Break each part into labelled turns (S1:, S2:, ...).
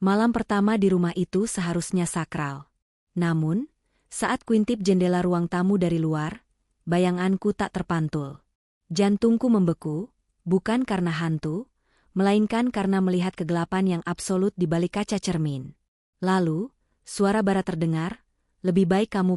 S1: Malam pertama di rumah itu seharusnya sakral. Namun, saat kuintip jendela ruang tamu dari luar, bayanganku tak terpantul. Jantungku membeku, bukan karena hantu, melainkan karena melihat kegelapan yang absolut di balik kaca cermin. Lalu, suara Bara terdengar, "Lebih baik kamu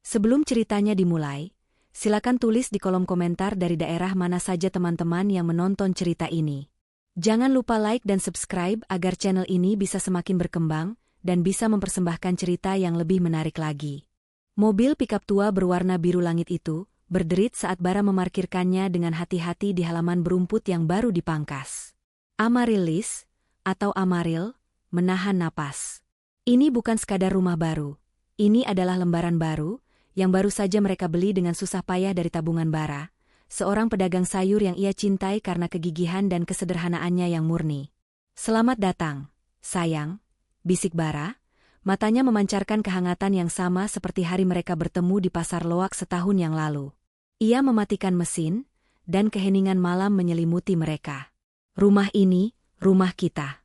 S1: Sebelum ceritanya dimulai, silakan tulis di kolom komentar dari daerah mana saja teman-teman yang menonton cerita ini. Jangan lupa like dan subscribe agar channel ini bisa semakin berkembang dan bisa mempersembahkan cerita yang lebih menarik lagi. Mobil pikap tua berwarna biru langit itu berderit saat Bara memarkirkannya dengan hati-hati di halaman berumput yang baru dipangkas. Amaryllis, atau Amaril, menahan napas. Ini bukan sekadar rumah baru. Ini adalah lembaran baru, yang baru saja mereka beli dengan susah payah dari tabungan Bara, seorang pedagang sayur yang ia cintai karena kegigihan dan kesederhanaannya yang murni. "Selamat datang, sayang," bisik Bara, matanya memancarkan kehangatan yang sama seperti hari mereka bertemu di pasar loak setahun yang lalu. Ia mematikan mesin, dan keheningan malam menyelimuti mereka. "Rumah ini, rumah kita."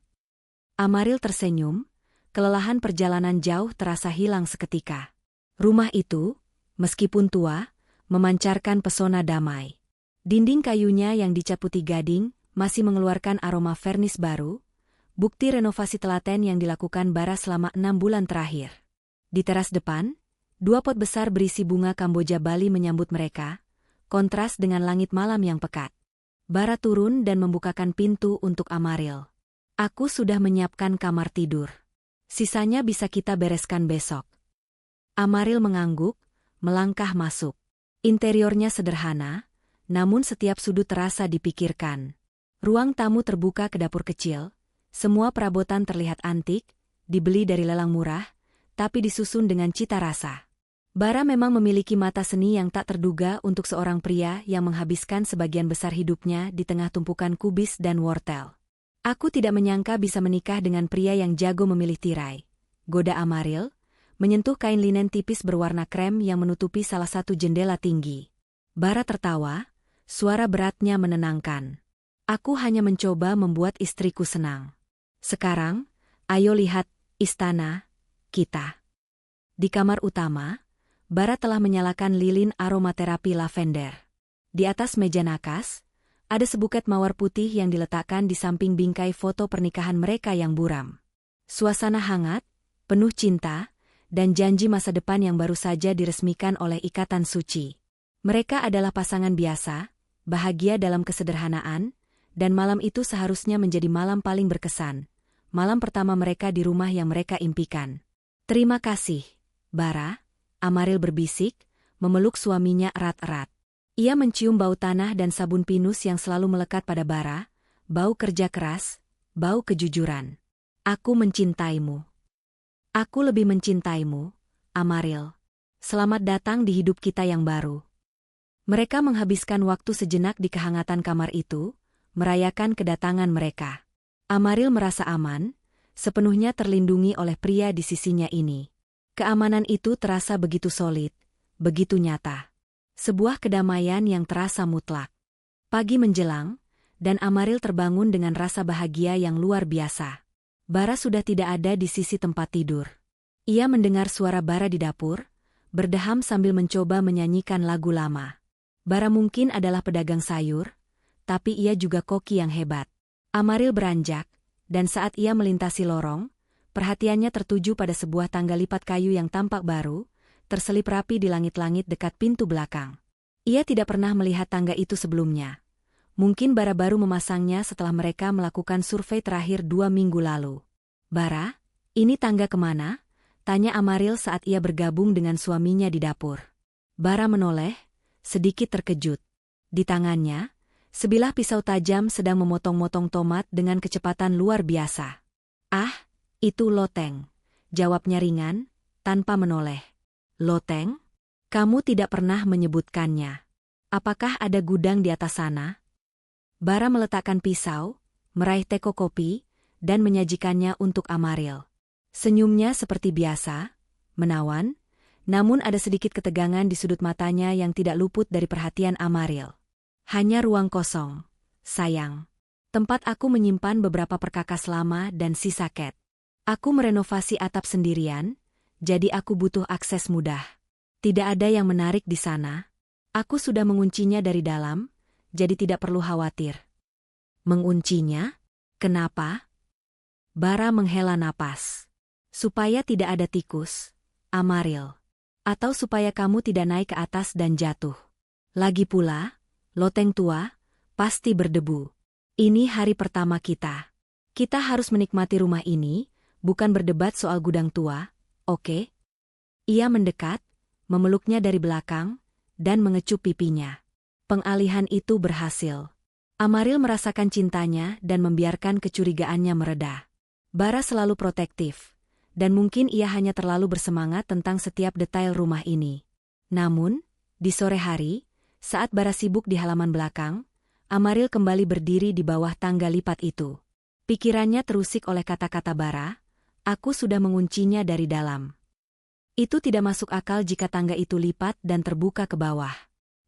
S1: Amaril tersenyum, kelelahan perjalanan jauh terasa hilang seketika. Rumah itu, meskipun tua, memancarkan pesona damai. Dinding kayunya yang dicat putih gading masih mengeluarkan aroma vernis baru, bukti renovasi telaten yang dilakukan Bara selama 6 bulan terakhir. Di teras depan, 2 pot besar berisi bunga Kamboja Bali menyambut mereka, kontras dengan langit malam yang pekat. Bara turun dan membukakan pintu untuk Amaril. "Aku sudah menyiapkan kamar tidur. Sisanya bisa kita bereskan besok." Amaril mengangguk, melangkah masuk. Interiornya sederhana, namun setiap sudut terasa dipikirkan. Ruang tamu terbuka ke dapur kecil, semua perabotan terlihat antik, dibeli dari lelang murah, tapi disusun dengan cita rasa. Bara memang memiliki mata seni yang tak terduga untuk seorang pria yang menghabiskan sebagian besar hidupnya di tengah tumpukan kubis dan wortel. "Aku tidak menyangka bisa menikah dengan pria yang jago memilih tirai," goda Amaril, menyentuh kain linen tipis berwarna krem yang menutupi salah satu jendela tinggi. Bara tertawa, suara beratnya menenangkan. "Aku hanya mencoba membuat istriku senang. Sekarang, ayo lihat istana kita." Di kamar utama, Bara telah menyalakan lilin aromaterapi lavender. Di atas meja nakas, ada sebuket mawar putih yang diletakkan di samping bingkai foto pernikahan mereka yang buram. Suasana hangat, penuh cinta, dan janji masa depan yang baru saja diresmikan oleh ikatan suci. Mereka adalah pasangan biasa, bahagia dalam kesederhanaan, dan malam itu seharusnya menjadi malam paling berkesan, malam pertama mereka di rumah yang mereka impikan. "Terima kasih, Bara," Amaril berbisik, memeluk suaminya erat-erat. Ia mencium bau tanah dan sabun pinus yang selalu melekat pada Bara, bau kerja keras, bau kejujuran. "Aku mencintaimu. Aku lebih mencintaimu, Amaril. Selamat datang di hidup kita yang baru." Mereka menghabiskan waktu sejenak di kehangatan kamar itu, merayakan kedatangan mereka. Amaril merasa aman, sepenuhnya terlindungi oleh pria di sisinya ini. Keamanan itu terasa begitu solid, begitu nyata. Sebuah kedamaian yang terasa mutlak. Pagi menjelang, dan Amaril terbangun dengan rasa bahagia yang luar biasa. Bara sudah tidak ada di sisi tempat tidur. Ia mendengar suara Bara di dapur, berdeham sambil mencoba menyanyikan lagu lama. Bara mungkin adalah pedagang sayur, tapi ia juga koki yang hebat. Amaril beranjak, dan saat ia melintasi lorong, perhatiannya tertuju pada sebuah tangga lipat kayu yang tampak baru, terselip rapi di langit-langit dekat pintu belakang. Ia tidak pernah melihat tangga itu sebelumnya. Mungkin Bara baru memasangnya setelah mereka melakukan survei terakhir 2 minggu lalu. "Bara, ini tangga kemana?" tanya Amaril saat ia bergabung dengan suaminya di dapur. Bara menoleh, sedikit terkejut. Di tangannya, sebilah pisau tajam sedang memotong-motong tomat dengan kecepatan luar biasa. "Ah, itu loteng," jawabnya ringan, tanpa menoleh. "Loteng? Kamu tidak pernah menyebutkannya. Apakah ada gudang di atas sana?" Bara meletakkan pisau, meraih teko kopi, dan menyajikannya untuk Amaril. Senyumnya seperti biasa, menawan, namun ada sedikit ketegangan di sudut matanya yang tidak luput dari perhatian Amaril. "Hanya ruang kosong, sayang. Tempat aku menyimpan beberapa perkakas lama dan sisa cat. Aku merenovasi atap sendirian, jadi aku butuh akses mudah. Tidak ada yang menarik di sana. Aku sudah menguncinya dari dalam, jadi tidak perlu khawatir. Menguncinya? Kenapa? Bara menghela napas. Supaya tidak ada tikus, Amaril. Atau supaya kamu tidak naik ke atas dan jatuh. Lagi pula, loteng tua, pasti berdebu. Ini hari pertama kita. Kita harus menikmati rumah ini, bukan berdebat soal gudang tua, oke? Ia mendekat, memeluknya dari belakang, dan mengecup pipinya. Pengalihan itu berhasil. Amaril merasakan cintanya dan membiarkan kecurigaannya mereda. Bara selalu protektif, dan mungkin ia hanya terlalu bersemangat tentang setiap detail rumah ini. Namun, di sore hari, saat Bara sibuk di halaman belakang, Amaril kembali berdiri di bawah tangga lipat itu. Pikirannya terusik oleh kata-kata Bara, aku sudah menguncinya dari dalam. Itu tidak masuk akal jika tangga itu lipat dan terbuka ke bawah.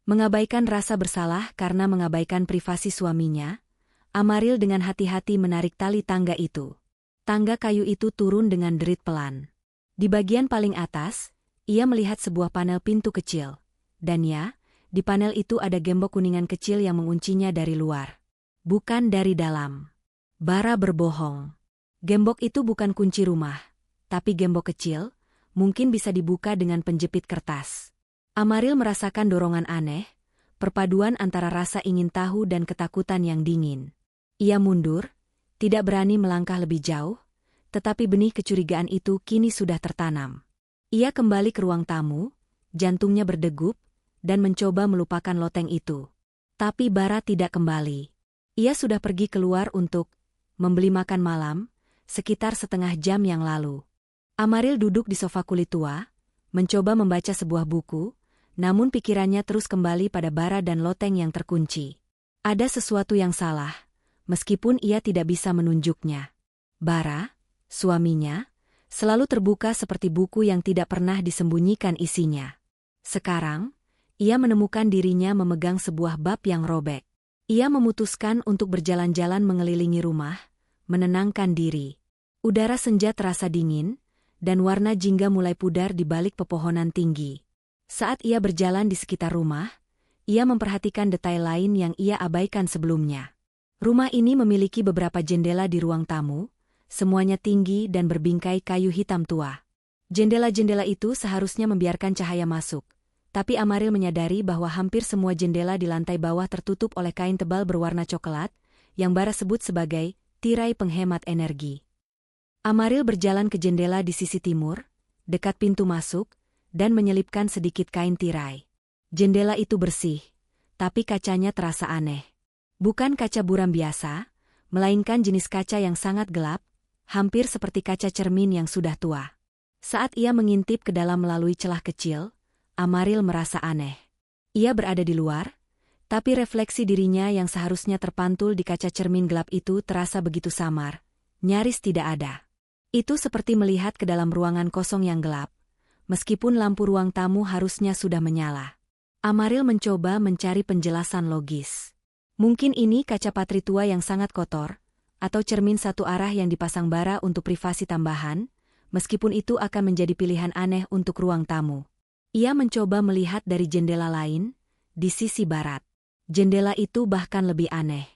S1: Mengabaikan rasa bersalah karena mengabaikan privasi suaminya, Amaril dengan hati-hati menarik tali tangga itu. Tangga kayu itu turun dengan derit pelan. Di bagian paling atas, ia melihat sebuah panel pintu kecil. Dan ya, di panel itu ada gembok kuningan kecil yang menguncinya dari luar. Bukan dari dalam. Bara berbohong. Gembok itu bukan kunci rumah, tapi gembok kecil, mungkin bisa dibuka dengan penjepit kertas. Amaril merasakan dorongan aneh, perpaduan antara rasa ingin tahu dan ketakutan yang dingin. Ia mundur, tidak berani melangkah lebih jauh, tetapi benih kecurigaan itu kini sudah tertanam. Ia kembali ke ruang tamu, jantungnya berdegup, dan mencoba melupakan loteng itu. Tapi Bara tidak kembali. Ia sudah pergi keluar untuk membeli makan malam, sekitar setengah jam yang lalu. Amaril duduk di sofa kulit tua, mencoba membaca sebuah buku, namun pikirannya terus kembali pada Bara dan loteng yang terkunci. Ada sesuatu yang salah, meskipun ia tidak bisa menunjuknya. Bara, suaminya, selalu terbuka seperti buku yang tidak pernah disembunyikan isinya. Sekarang, ia menemukan dirinya memegang sebuah bab yang robek. Ia memutuskan untuk berjalan-jalan mengelilingi rumah, menenangkan diri. Udara senja terasa dingin, dan warna jingga mulai pudar di balik pepohonan tinggi. Saat ia berjalan di sekitar rumah, ia memperhatikan detail lain yang ia abaikan sebelumnya. Rumah ini memiliki beberapa jendela di ruang tamu, semuanya tinggi dan berbingkai kayu hitam tua. Jendela-jendela itu seharusnya membiarkan cahaya masuk, tapi Amaril menyadari bahwa hampir semua jendela di lantai bawah tertutup oleh kain tebal berwarna coklat, yang Bara sebut sebagai tirai penghemat energi. Amaril berjalan ke jendela di sisi timur, dekat pintu masuk, dan menyelipkan sedikit kain tirai. Jendela itu bersih, tapi kacanya terasa aneh. Bukan kaca buram biasa, melainkan jenis kaca yang sangat gelap, hampir seperti kaca cermin yang sudah tua. Saat ia mengintip ke dalam melalui celah kecil, Amaril merasa aneh. Ia berada di luar, tapi refleksi dirinya yang seharusnya terpantul di kaca cermin gelap itu terasa begitu samar, nyaris tidak ada. Itu seperti melihat ke dalam ruangan kosong yang gelap, meskipun lampu ruang tamu harusnya sudah menyala. Amaril mencoba mencari penjelasan logis. Mungkin ini kaca patri tua yang sangat kotor, atau cermin satu arah yang dipasang Bara untuk privasi tambahan, meskipun itu akan menjadi pilihan aneh untuk ruang tamu. Ia mencoba melihat dari jendela lain, di sisi barat. Jendela itu bahkan lebih aneh.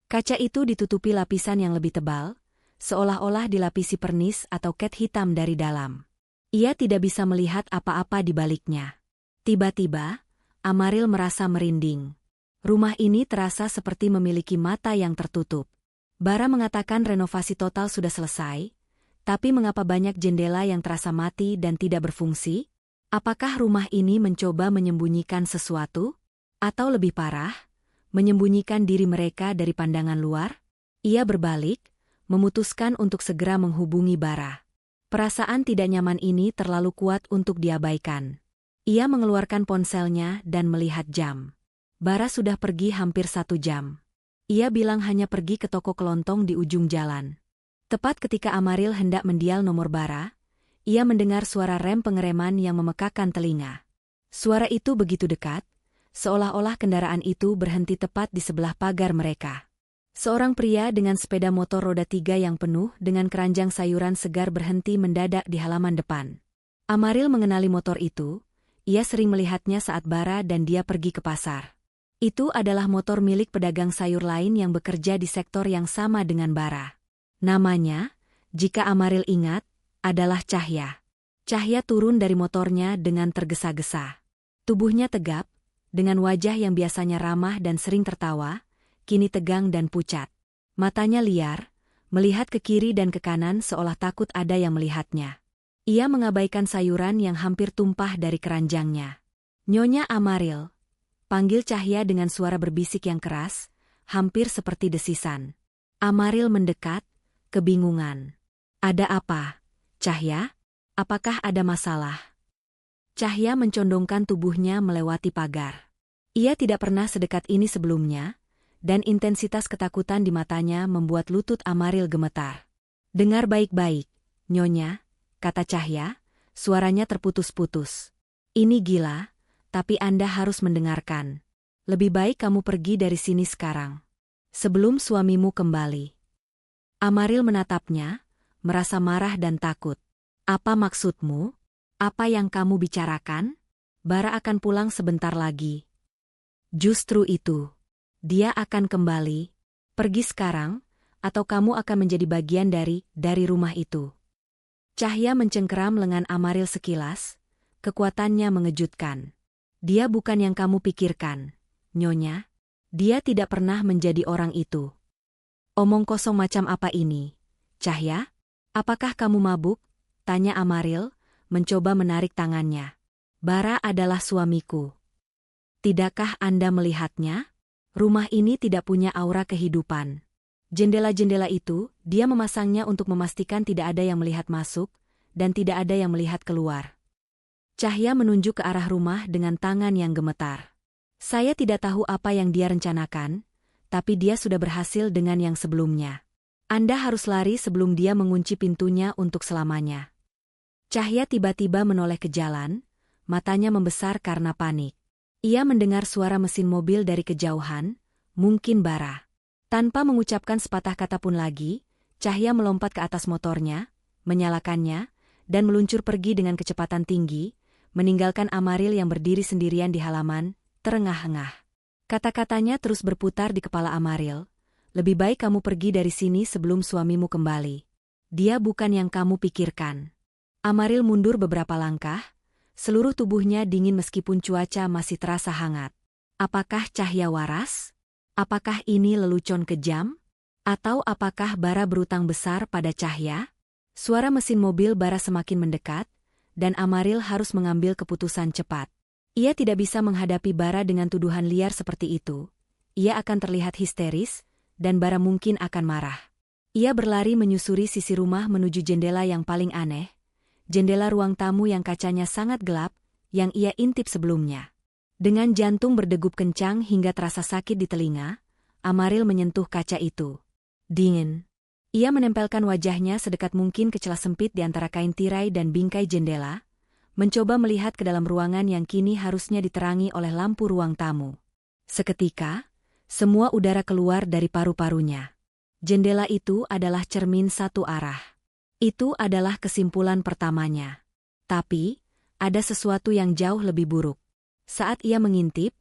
S1: Kaca itu ditutupi lapisan yang lebih tebal, seolah-olah dilapisi pernis atau cat hitam dari dalam. Ia tidak bisa melihat apa-apa di baliknya. Tiba-tiba, Amaril merasa merinding. Rumah ini terasa seperti memiliki mata yang tertutup. Bara mengatakan renovasi total sudah selesai, tapi mengapa banyak jendela yang terasa mati dan tidak berfungsi? Apakah rumah ini mencoba menyembunyikan sesuatu? Atau lebih parah, menyembunyikan diri mereka dari pandangan luar? Ia berbalik, memutuskan untuk segera menghubungi Bara. Perasaan tidak nyaman ini terlalu kuat untuk diabaikan. Ia mengeluarkan ponselnya dan melihat jam. Bara sudah pergi hampir 1 jam. Ia bilang hanya pergi ke toko kelontong di ujung jalan. Tepat ketika Amaril hendak mendial nomor Bara, ia mendengar suara rem pengereman yang memekakkan telinga. Suara itu begitu dekat, seolah-olah kendaraan itu berhenti tepat di sebelah pagar mereka. Seorang pria dengan sepeda motor roda 3 yang penuh dengan keranjang sayuran segar berhenti mendadak di halaman depan. Amaril mengenali motor itu, ia sering melihatnya saat Bara dan dia pergi ke pasar. Itu adalah motor milik pedagang sayur lain yang bekerja di sektor yang sama dengan Bara. Namanya, jika Amaril ingat, adalah Cahya. Cahya turun dari motornya dengan tergesa-gesa. Tubuhnya tegap, dengan wajah yang biasanya ramah dan sering tertawa, kini tegang dan pucat. Matanya liar, melihat ke kiri dan ke kanan seolah takut ada yang melihatnya. Ia mengabaikan sayuran yang hampir tumpah dari keranjangnya. "Nyonya Amaril," panggil Cahya dengan suara berbisik yang keras, hampir seperti desisan. Amaril mendekat, kebingungan. "Ada apa, Cahya? Apakah ada masalah?" Cahya mencondongkan tubuhnya melewati pagar. Ia tidak pernah sedekat ini sebelumnya, dan intensitas ketakutan di matanya membuat lutut Amaril gemetar. "Dengar baik-baik, Nyonya," kata Cahya, suaranya terputus-putus. "Ini gila, tapi Anda harus mendengarkan. Lebih baik kamu pergi dari sini sekarang, sebelum suamimu kembali." Amaril menatapnya, merasa marah dan takut. "Apa maksudmu? Apa yang kamu bicarakan? Bara akan pulang sebentar lagi." "Justru itu. Dia akan kembali. Pergi sekarang, atau kamu akan menjadi bagian dari rumah itu." Cahya mencengkeram lengan Amaril sekilas, kekuatannya mengejutkan. "Dia bukan yang kamu pikirkan, Nyonya. Dia tidak pernah menjadi orang itu." "Omong kosong macam apa ini, Cahya? Apakah kamu mabuk?" tanya Amaril, mencoba menarik tangannya. "Bara adalah suamiku. Tidakkah Anda melihatnya? Rumah ini tidak punya aura kehidupan. Jendela-jendela itu, dia memasangnya untuk memastikan tidak ada yang melihat masuk, dan tidak ada yang melihat keluar." Cahya menunjuk ke arah rumah dengan tangan yang gemetar. "Saya tidak tahu apa yang dia rencanakan, tapi dia sudah berhasil dengan yang sebelumnya. Anda harus lari sebelum dia mengunci pintunya untuk selamanya." Cahya tiba-tiba menoleh ke jalan, matanya membesar karena panik. Ia mendengar suara mesin mobil dari kejauhan, mungkin Bara. Tanpa mengucapkan sepatah kata pun lagi, Cahya melompat ke atas motornya, menyalakannya, dan meluncur pergi dengan kecepatan tinggi, meninggalkan Amaril yang berdiri sendirian di halaman, terengah-engah. Kata-katanya terus berputar di kepala Amaril. "Lebih baik kamu pergi dari sini sebelum suamimu kembali. Dia bukan yang kamu pikirkan." Amaril mundur beberapa langkah, seluruh tubuhnya dingin meskipun cuaca masih terasa hangat. Apakah Cahya waras? Apakah ini lelucon kejam? Atau apakah Bara berutang besar pada Cahya? Suara mesin mobil Bara semakin mendekat, dan Amaril harus mengambil keputusan cepat. Ia tidak bisa menghadapi Bara dengan tuduhan liar seperti itu. Ia akan terlihat histeris, dan Bara mungkin akan marah. Ia berlari menyusuri sisi rumah menuju jendela yang paling aneh, jendela ruang tamu yang kacanya sangat gelap, yang ia intip sebelumnya. Dengan jantung berdegup kencang hingga terasa sakit di telinga, Amaril menyentuh kaca itu. Dingin. Ia menempelkan wajahnya sedekat mungkin ke celah sempit di antara kain tirai dan bingkai jendela, mencoba melihat ke dalam ruangan yang kini harusnya diterangi oleh lampu ruang tamu. Seketika, semua udara keluar dari paru-parunya. Jendela itu adalah cermin satu arah. Itu adalah kesimpulan pertamanya. Tapi, ada sesuatu yang jauh lebih buruk. Saat ia mengintip,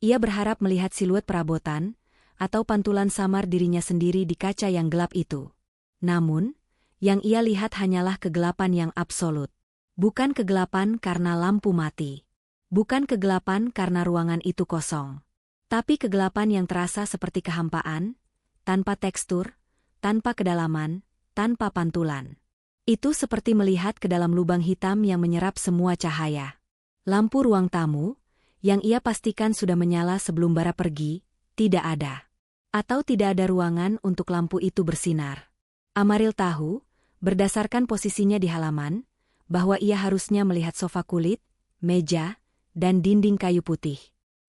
S1: ia berharap melihat siluet perabotan, atau pantulan samar dirinya sendiri di kaca yang gelap itu. Namun, yang ia lihat hanyalah kegelapan yang absolut. Bukan kegelapan karena lampu mati. Bukan kegelapan karena ruangan itu kosong. Tapi kegelapan yang terasa seperti kehampaan, tanpa tekstur, tanpa kedalaman, tanpa pantulan. Itu seperti melihat ke dalam lubang hitam yang menyerap semua cahaya. Lampu ruang tamu, yang ia pastikan sudah menyala sebelum Bara pergi, tidak ada. Atau tidak ada ruangan untuk lampu itu bersinar. Amaril tahu, berdasarkan posisinya di halaman, bahwa ia harusnya melihat sofa kulit, meja, dan dinding kayu putih.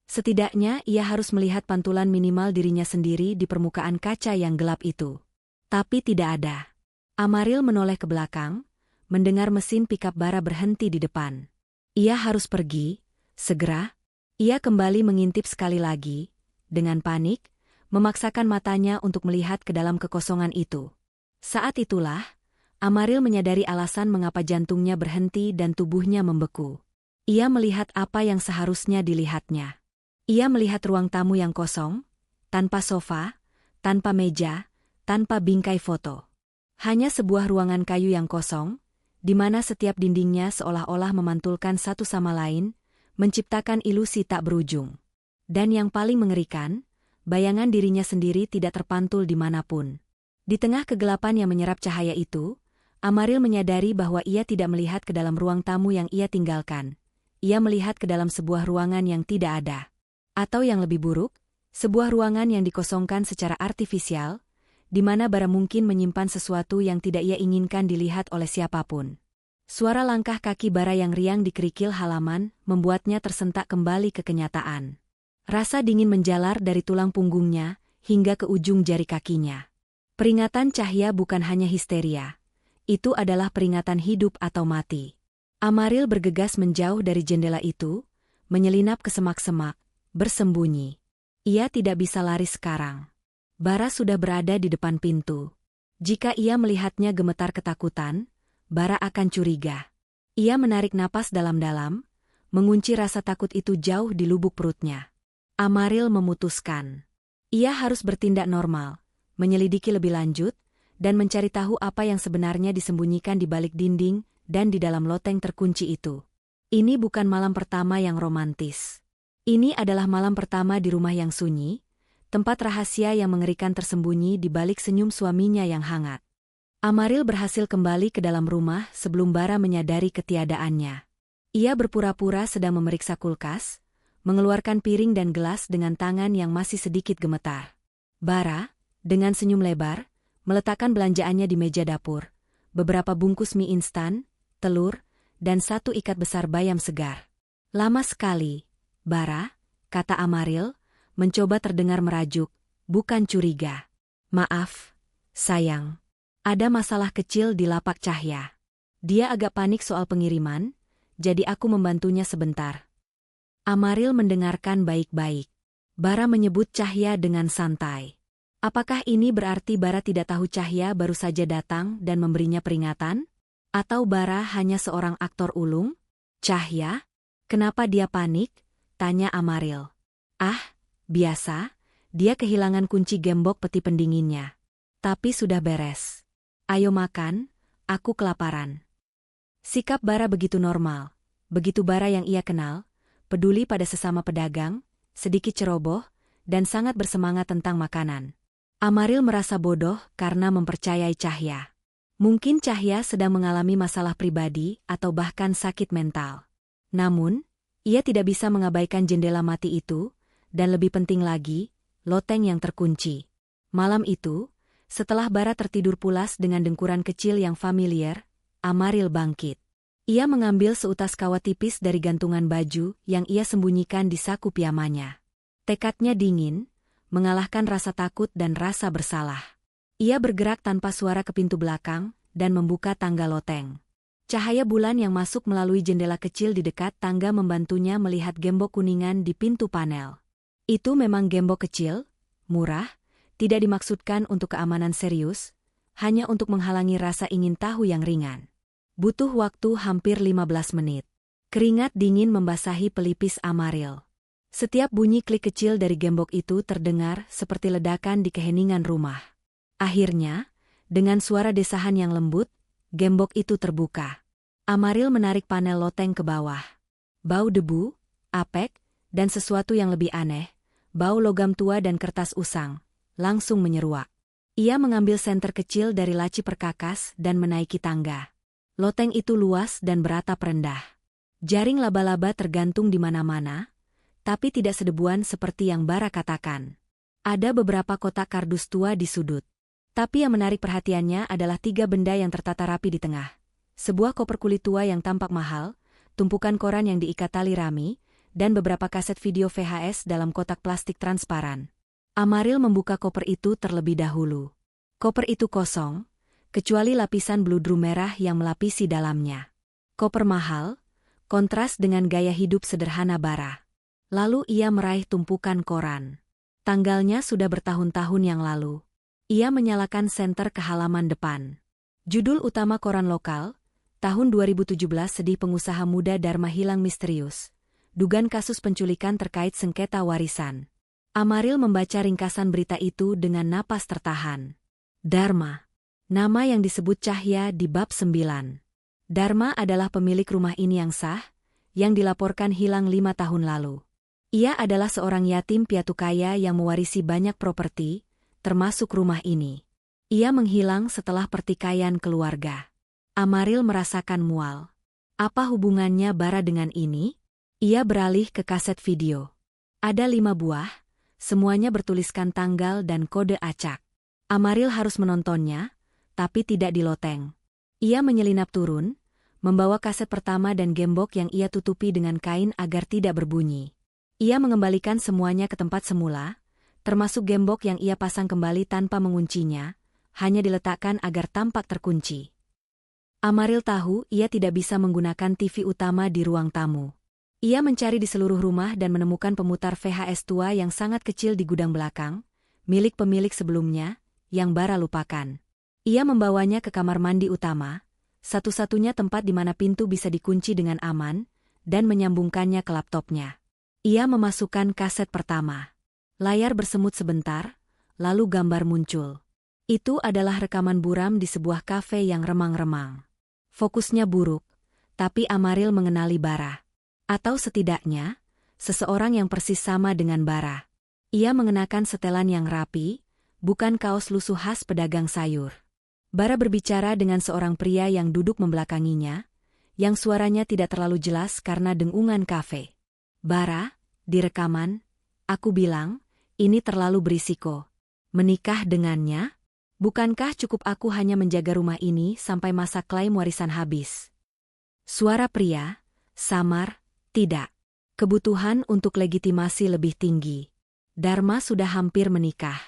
S1: Setidaknya ia harus melihat pantulan minimal dirinya sendiri di permukaan kaca yang gelap itu. Tapi tidak ada. Amaril menoleh ke belakang, mendengar mesin pikap Bara berhenti di depan. Ia harus pergi, segera. Ia kembali mengintip sekali lagi, dengan panik, memaksakan matanya untuk melihat ke dalam kekosongan itu. Saat itulah, Amaril menyadari alasan mengapa jantungnya berhenti dan tubuhnya membeku. Ia melihat apa yang seharusnya dilihatnya. Ia melihat ruang tamu yang kosong, tanpa sofa, tanpa meja, tanpa bingkai foto. Hanya sebuah ruangan kayu yang kosong, di mana setiap dindingnya seolah-olah memantulkan satu sama lain, menciptakan ilusi tak berujung. Dan yang paling mengerikan, bayangan dirinya sendiri tidak terpantul dimanapun. Di tengah kegelapan yang menyerap cahaya itu, Amaril menyadari bahwa ia tidak melihat ke dalam ruang tamu yang ia tinggalkan. Ia melihat ke dalam sebuah ruangan yang tidak ada. Atau yang lebih buruk, sebuah ruangan yang dikosongkan secara artifisial, di mana Bara mungkin menyimpan sesuatu yang tidak ia inginkan dilihat oleh siapapun. Suara langkah kaki Bara yang riang di kerikil halaman membuatnya tersentak kembali ke kenyataan. Rasa dingin menjalar dari tulang punggungnya hingga ke ujung jari kakinya. Peringatan cahaya bukan hanya histeria. Itu adalah peringatan hidup atau mati. Amaril bergegas menjauh dari jendela itu, menyelinap ke semak-semak, bersembunyi. Ia tidak bisa lari sekarang. Bara sudah berada di depan pintu. Jika ia melihatnya gemetar ketakutan, Bara akan curiga. Ia menarik napas dalam-dalam, mengunci rasa takut itu jauh di lubuk perutnya. Amaril memutuskan. Ia harus bertindak normal, menyelidiki lebih lanjut, dan mencari tahu apa yang sebenarnya disembunyikan di balik dinding dan di dalam loteng terkunci itu. Ini bukan malam pertama yang romantis. Ini adalah malam pertama di rumah yang sunyi, tempat rahasia yang mengerikan tersembunyi di balik senyum suaminya yang hangat. Amaril berhasil kembali ke dalam rumah sebelum Bara menyadari ketiadaannya. Ia berpura-pura sedang memeriksa kulkas, mengeluarkan piring dan gelas dengan tangan yang masih sedikit gemetar. Bara, dengan senyum lebar, meletakkan belanjaannya di meja dapur, beberapa bungkus mie instan, telur, dan satu ikat besar bayam segar. Lama sekali, Bara, kata Amaril, mencoba terdengar merajuk, bukan curiga. Maaf, sayang. Ada masalah kecil di lapak Cahya. Dia agak panik soal pengiriman, jadi aku membantunya sebentar. Amaril mendengarkan baik-baik. Bara menyebut Cahya dengan santai. Apakah ini berarti Bara tidak tahu Cahya baru saja datang dan memberinya peringatan? Atau Bara hanya seorang aktor ulung? Cahya? Kenapa dia panik? Tanya Amaril. Ah, biasa. Dia kehilangan kunci gembok peti pendinginnya. Tapi sudah beres. Ayo makan, aku kelaparan. Sikap Bara begitu normal. Begitu Bara yang ia kenal, peduli pada sesama pedagang, sedikit ceroboh, dan sangat bersemangat tentang makanan. Amaril merasa bodoh karena mempercayai Cahya. Mungkin Cahya sedang mengalami masalah pribadi atau bahkan sakit mental. Namun, ia tidak bisa mengabaikan jendela mati itu, dan lebih penting lagi, loteng yang terkunci. Malam itu, setelah Bara tertidur pulas dengan dengkuran kecil yang familiar, Amaril bangkit. Ia mengambil seutas kawat tipis dari gantungan baju yang ia sembunyikan di saku piyamanya. Tekadnya dingin, mengalahkan rasa takut dan rasa bersalah. Ia bergerak tanpa suara ke pintu belakang dan membuka tangga loteng. Cahaya bulan yang masuk melalui jendela kecil di dekat tangga membantunya melihat gembok kuningan di pintu panel. Itu memang gembok kecil, murah, tidak dimaksudkan untuk keamanan serius, hanya untuk menghalangi rasa ingin tahu yang ringan. Butuh waktu hampir 15 menit. Keringat dingin membasahi pelipis Amaril. Setiap bunyi klik kecil dari gembok itu terdengar seperti ledakan di keheningan rumah. Akhirnya, dengan suara desahan yang lembut, gembok itu terbuka. Amaril menarik panel loteng ke bawah. Bau debu, apek, dan sesuatu yang lebih aneh, bau logam tua dan kertas usang, langsung menyeruak. Ia mengambil senter kecil dari laci perkakas dan menaiki tangga. Loteng itu luas dan beratap rendah. Jaring laba-laba tergantung di mana-mana, tapi tidak sedebuan seperti yang Bara katakan. Ada beberapa kotak kardus tua di sudut. Tapi yang menarik perhatiannya adalah 3 benda yang tertata rapi di tengah. Sebuah koper kulit tua yang tampak mahal, tumpukan koran yang diikat tali rami, dan beberapa kaset video VHS dalam kotak plastik transparan. Amaril membuka koper itu terlebih dahulu. Koper itu kosong, kecuali lapisan bludru merah yang melapisi dalamnya. Koper mahal, kontras dengan gaya hidup sederhana Bara. Lalu ia meraih tumpukan koran. Tanggalnya sudah bertahun-tahun yang lalu. Ia menyalakan senter ke halaman depan. Judul utama koran lokal, tahun 2017 sedih pengusaha muda Dharma hilang misterius. Dugaan kasus penculikan terkait sengketa warisan. Amaril membaca ringkasan berita itu dengan napas tertahan. Dharma. Nama yang disebut Cahya di bab 9. Dharma adalah pemilik rumah ini yang sah, yang dilaporkan hilang 5 tahun lalu. Ia adalah seorang yatim piatu kaya yang mewarisi banyak properti, termasuk rumah ini. Ia menghilang setelah pertikaian keluarga. Amaril merasakan mual. Apa hubungannya Bara dengan ini? Ia beralih ke kaset video. Ada 5 buah, semuanya bertuliskan tanggal dan kode acak. Amaril harus menontonnya, tapi tidak diloteng. Ia menyelinap turun, membawa kaset pertama dan gembok yang ia tutupi dengan kain agar tidak berbunyi. Ia mengembalikan semuanya ke tempat semula, termasuk gembok yang ia pasang kembali tanpa menguncinya, hanya diletakkan agar tampak terkunci. Amaril tahu ia tidak bisa menggunakan TV utama di ruang tamu. Ia mencari di seluruh rumah dan menemukan pemutar VHS tua yang sangat kecil di gudang belakang, milik pemilik sebelumnya, yang Bara lupakan. Ia membawanya ke kamar mandi utama, satu-satunya tempat di mana pintu bisa dikunci dengan aman, dan menyambungkannya ke laptopnya. Ia memasukkan kaset pertama. Layar bersemut sebentar, lalu gambar muncul. Itu adalah rekaman buram di sebuah kafe yang remang-remang. Fokusnya buruk, tapi Amaril mengenali Bara. Atau setidaknya, seseorang yang persis sama dengan Bara. Ia mengenakan setelan yang rapi, bukan kaos lusuh khas pedagang sayur. Bara berbicara dengan seorang pria yang duduk membelakanginya, yang suaranya tidak terlalu jelas karena dengungan kafe. Bara, di rekaman, aku bilang, ini terlalu berisiko. Menikah dengannya? Bukankah cukup aku hanya menjaga rumah ini sampai masa klaim warisan habis? Suara pria, samar, tidak. Kebutuhan untuk legitimasi lebih tinggi. Dharma sudah hampir menikah.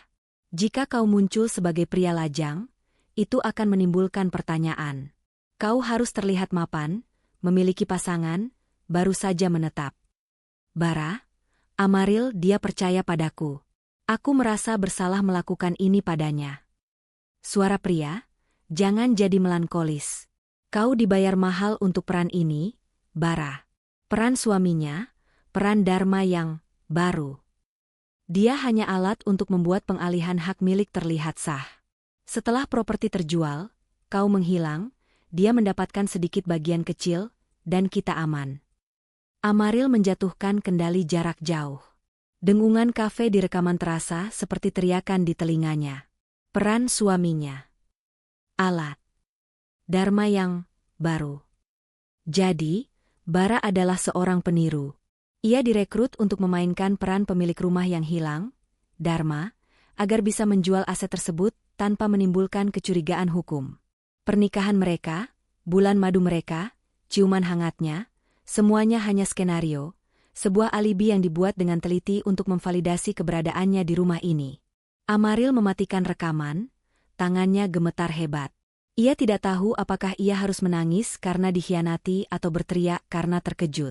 S1: Jika kau muncul sebagai pria lajang, itu akan menimbulkan pertanyaan. Kau harus terlihat mapan, memiliki pasangan, baru saja menetap. Bara, Amaril, dia percaya padaku. Aku merasa bersalah melakukan ini padanya. Suara pria, jangan jadi melankolis. Kau dibayar mahal untuk peran ini, Bara. Peran suaminya, peran Dharma yang baru. Dia hanya alat untuk membuat pengalihan hak milik terlihat sah. Setelah properti terjual, kau menghilang, dia mendapatkan sedikit bagian kecil, dan kita aman. Amaril menjatuhkan kendali jarak jauh. Dengungan kafe di rekaman terasa seperti teriakan di telinganya. Peran suaminya. Alat. Dharma yang baru. Jadi, Bara adalah seorang peniru. Ia direkrut untuk memainkan peran pemilik rumah yang hilang, Dharma, agar bisa menjual aset tersebut tanpa menimbulkan kecurigaan hukum. Pernikahan mereka, bulan madu mereka, ciuman hangatnya, semuanya hanya skenario, sebuah alibi yang dibuat dengan teliti untuk memvalidasi keberadaannya di rumah ini. Amaril mematikan rekaman, tangannya gemetar hebat. Ia tidak tahu apakah ia harus menangis karena dikhianati atau berteriak karena terkejut.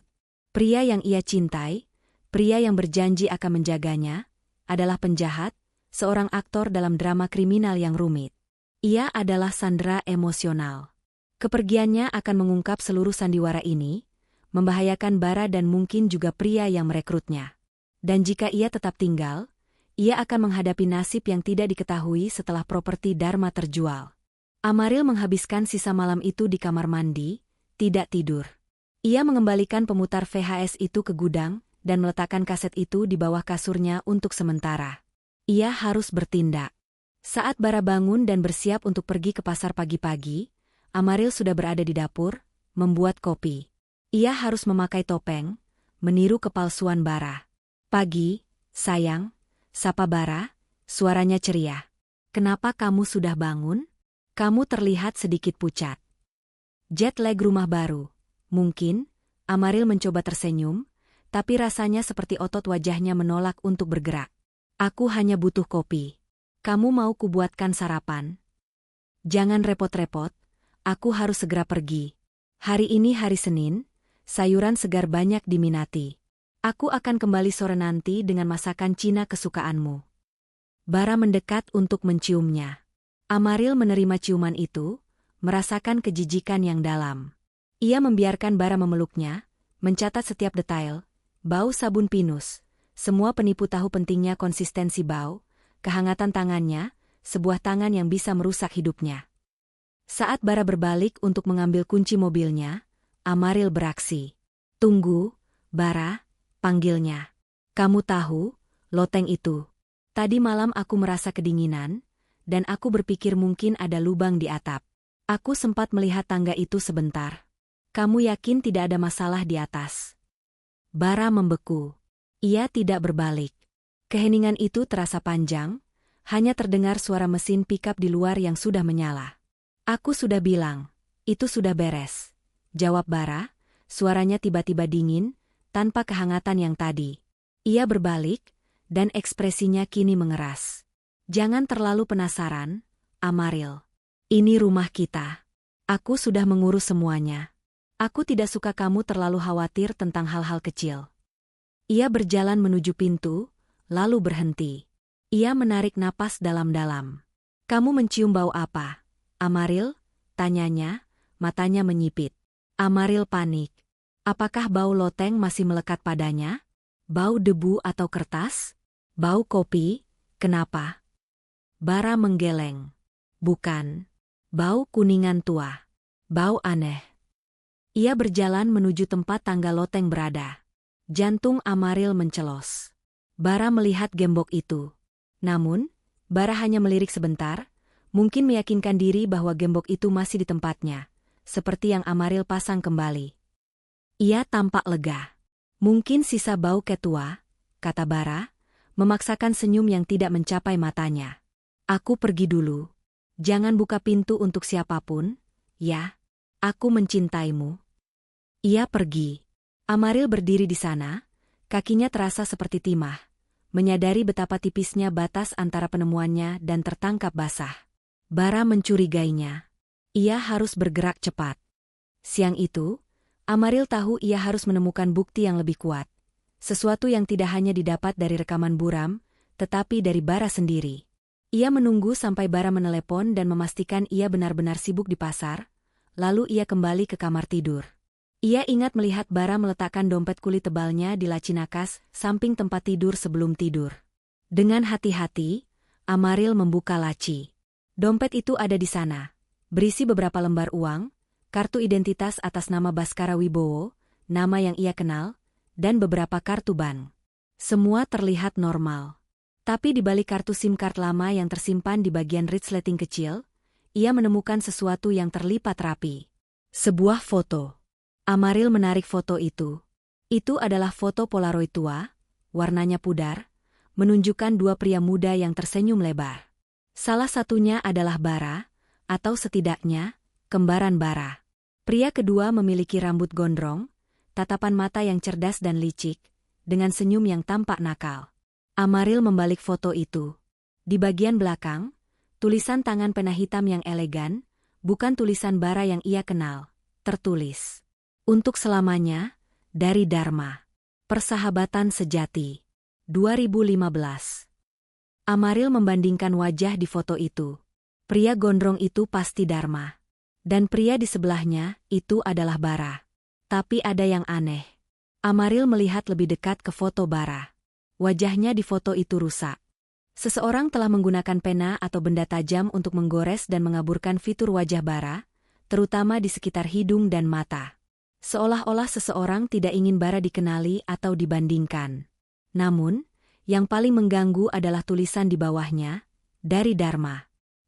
S1: Pria yang ia cintai, pria yang berjanji akan menjaganya, adalah penjahat, seorang aktor dalam drama kriminal yang rumit. Ia adalah sandera emosional. Kepergiannya akan mengungkap seluruh sandiwara ini, membahayakan Bara dan mungkin juga pria yang merekrutnya. Dan jika ia tetap tinggal, ia akan menghadapi nasib yang tidak diketahui setelah properti Dharma terjual. Amaril menghabiskan sisa malam itu di kamar mandi, tidak tidur. Ia mengembalikan pemutar VHS itu ke gudang dan meletakkan kaset itu di bawah kasurnya untuk sementara. Ia harus bertindak. Saat Bara bangun dan bersiap untuk pergi ke pasar pagi-pagi, Amaril sudah berada di dapur, membuat kopi. Ia harus memakai topeng, meniru kepalsuan Bara. Pagi, sayang, sapa Bara, suaranya ceria. Kenapa kamu sudah bangun? Kamu terlihat sedikit pucat. Jet lag rumah baru. Mungkin, Amaril mencoba tersenyum, tapi rasanya seperti otot wajahnya menolak untuk bergerak. Aku hanya butuh kopi. Kamu mau kubuatkan sarapan? Jangan repot-repot, aku harus segera pergi. Hari ini hari Senin, sayuran segar banyak diminati. Aku akan kembali sore nanti dengan masakan Cina kesukaanmu. Bara mendekat untuk menciumnya. Amaril menerima ciuman itu, merasakan kejijikan yang dalam. Ia membiarkan Bara memeluknya, mencatat setiap detail, bau sabun pinus, semua penipu tahu pentingnya konsistensi bau, kehangatan tangannya, sebuah tangan yang bisa merusak hidupnya. Saat Bara berbalik untuk mengambil kunci mobilnya, Amaril beraksi. "Tunggu, Bara," panggilnya. "Kamu tahu, loteng itu. Tadi malam aku merasa kedinginan, dan aku berpikir mungkin ada lubang di atap. Aku sempat melihat tangga itu sebentar. Kamu yakin tidak ada masalah di atas?" Bara membeku. Ia tidak berbalik. Keheningan itu terasa panjang, hanya terdengar suara mesin pickup di luar yang sudah menyala. "Aku sudah bilang, itu sudah beres," jawab Bara, suaranya tiba-tiba dingin, tanpa kehangatan yang tadi. Ia berbalik, dan ekspresinya kini mengeras. "Jangan terlalu penasaran, Amaril. Ini rumah kita. Aku sudah mengurus semuanya. Aku tidak suka kamu terlalu khawatir tentang hal-hal kecil." Ia berjalan menuju pintu, lalu berhenti. Ia menarik napas dalam-dalam. "Kamu mencium bau apa, Amaril?" tanyanya, matanya menyipit. Amaril panik. Apakah bau loteng masih melekat padanya? Bau debu atau kertas? Bau kopi? Kenapa? Bara menggeleng. "Bukan. Bau kuningan tua. Bau aneh." Ia berjalan menuju tempat tangga loteng berada. Jantung Amaril mencelos. Bara melihat gembok itu. Namun, Bara hanya melirik sebentar, mungkin meyakinkan diri bahwa gembok itu masih di tempatnya, seperti yang Amaril pasang kembali. Ia tampak lega. "Mungkin sisa bau ketua," kata Bara, memaksakan senyum yang tidak mencapai matanya. "Aku pergi dulu. Jangan buka pintu untuk siapapun, ya? Aku mencintaimu." Ia pergi. Amaril berdiri di sana, kakinya terasa seperti timah, menyadari betapa tipisnya batas antara penemuannya dan tertangkap basah. Bara mencurigainya. Ia harus bergerak cepat. Siang itu, Amaril tahu ia harus menemukan bukti yang lebih kuat. Sesuatu yang tidak hanya didapat dari rekaman buram, tetapi dari Bara sendiri. Ia menunggu sampai Bara menelepon dan memastikan ia benar-benar sibuk di pasar, lalu ia kembali ke kamar tidur. Ia ingat melihat Bara meletakkan dompet kulit tebalnya di laci nakas samping tempat tidur sebelum tidur. Dengan hati-hati, Amaril membuka laci. Dompet itu ada di sana, berisi beberapa lembar uang, kartu identitas atas nama Baskara Wibowo, nama yang ia kenal, dan beberapa kartu bank. Semua terlihat normal. Tapi di balik kartu SIM card lama yang tersimpan di bagian resleting kecil, ia menemukan sesuatu yang terlipat rapi. Sebuah foto. Amaril menarik foto itu. Itu adalah foto Polaroid tua, warnanya pudar, menunjukkan dua pria muda yang tersenyum lebar. Salah satunya adalah Bara, atau setidaknya, kembaran Bara. Pria kedua memiliki rambut gondrong, tatapan mata yang cerdas dan licik, dengan senyum yang tampak nakal. Amaril membalik foto itu. Di bagian belakang, tulisan tangan pena hitam yang elegan, bukan tulisan Bara yang ia kenal, tertulis. "Untuk selamanya, dari Dharma. Persahabatan sejati." 2015. Amaril membandingkan wajah di foto itu. Pria gondrong itu pasti Dharma. Dan pria di sebelahnya, itu adalah Bara. Tapi ada yang aneh. Amaril melihat lebih dekat ke foto Bara. Wajahnya di foto itu rusak. Seseorang telah menggunakan pena atau benda tajam untuk menggores dan mengaburkan fitur wajah Bara, terutama di sekitar hidung dan mata. Seolah-olah seseorang tidak ingin Bara dikenali atau dibandingkan. Namun, yang paling mengganggu adalah tulisan di bawahnya, "Dari Dharma."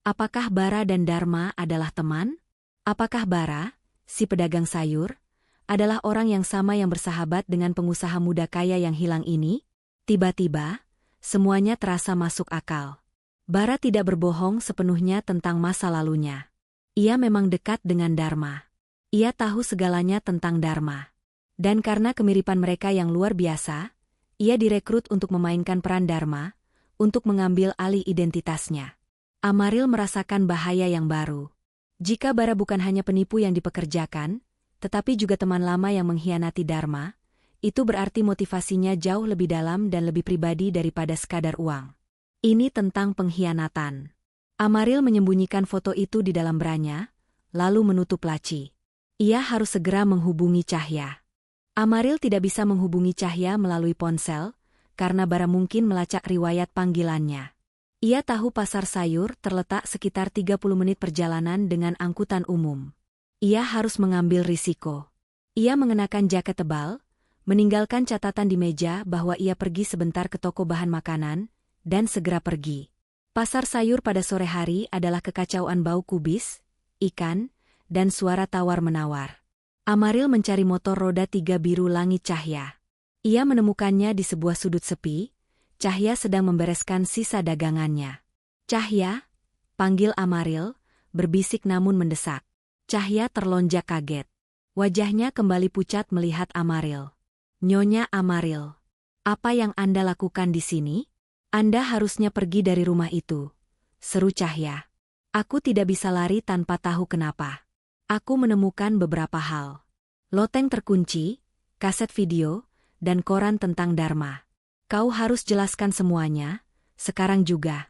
S1: Apakah Bara dan Dharma adalah teman? Apakah Bara, si pedagang sayur, adalah orang yang sama yang bersahabat dengan pengusaha muda kaya yang hilang ini? Tiba-tiba, semuanya terasa masuk akal. Bara tidak berbohong sepenuhnya tentang masa lalunya. Ia memang dekat dengan Dharma. Ia tahu segalanya tentang Dharma. Dan karena kemiripan mereka yang luar biasa, ia direkrut untuk memainkan peran Dharma, untuk mengambil alih identitasnya. Amaril merasakan bahaya yang baru. Jika Bara bukan hanya penipu yang dipekerjakan, tetapi juga teman lama yang mengkhianati Dharma, itu berarti motivasinya jauh lebih dalam dan lebih pribadi daripada sekadar uang. Ini tentang pengkhianatan. Amaril menyembunyikan foto itu di dalam branya, lalu menutup laci. Ia harus segera menghubungi Cahya. Amaril tidak bisa menghubungi Cahya melalui ponsel, karena Bara mungkin melacak riwayat panggilannya. Ia tahu pasar sayur terletak sekitar 30 menit perjalanan dengan angkutan umum. Ia harus mengambil risiko. Ia mengenakan jaket tebal, meninggalkan catatan di meja bahwa ia pergi sebentar ke toko bahan makanan, dan segera pergi. Pasar sayur pada sore hari adalah kekacauan bau kubis, ikan, dan suara tawar-menawar. Amaril mencari motor roda 3 biru langit Cahya. Ia menemukannya di sebuah sudut sepi. Cahya sedang membereskan sisa dagangannya. "Cahya," panggil Amaril, berbisik namun mendesak. Cahya terlonjak kaget. Wajahnya kembali pucat melihat Amaril. "Nyonya Amaril, apa yang Anda lakukan di sini? Anda harusnya pergi dari rumah itu," seru Cahya. "Aku tidak bisa lari tanpa tahu kenapa. Aku menemukan beberapa hal. Loteng terkunci, kaset video, dan koran tentang Dharma. Kau harus jelaskan semuanya, sekarang juga."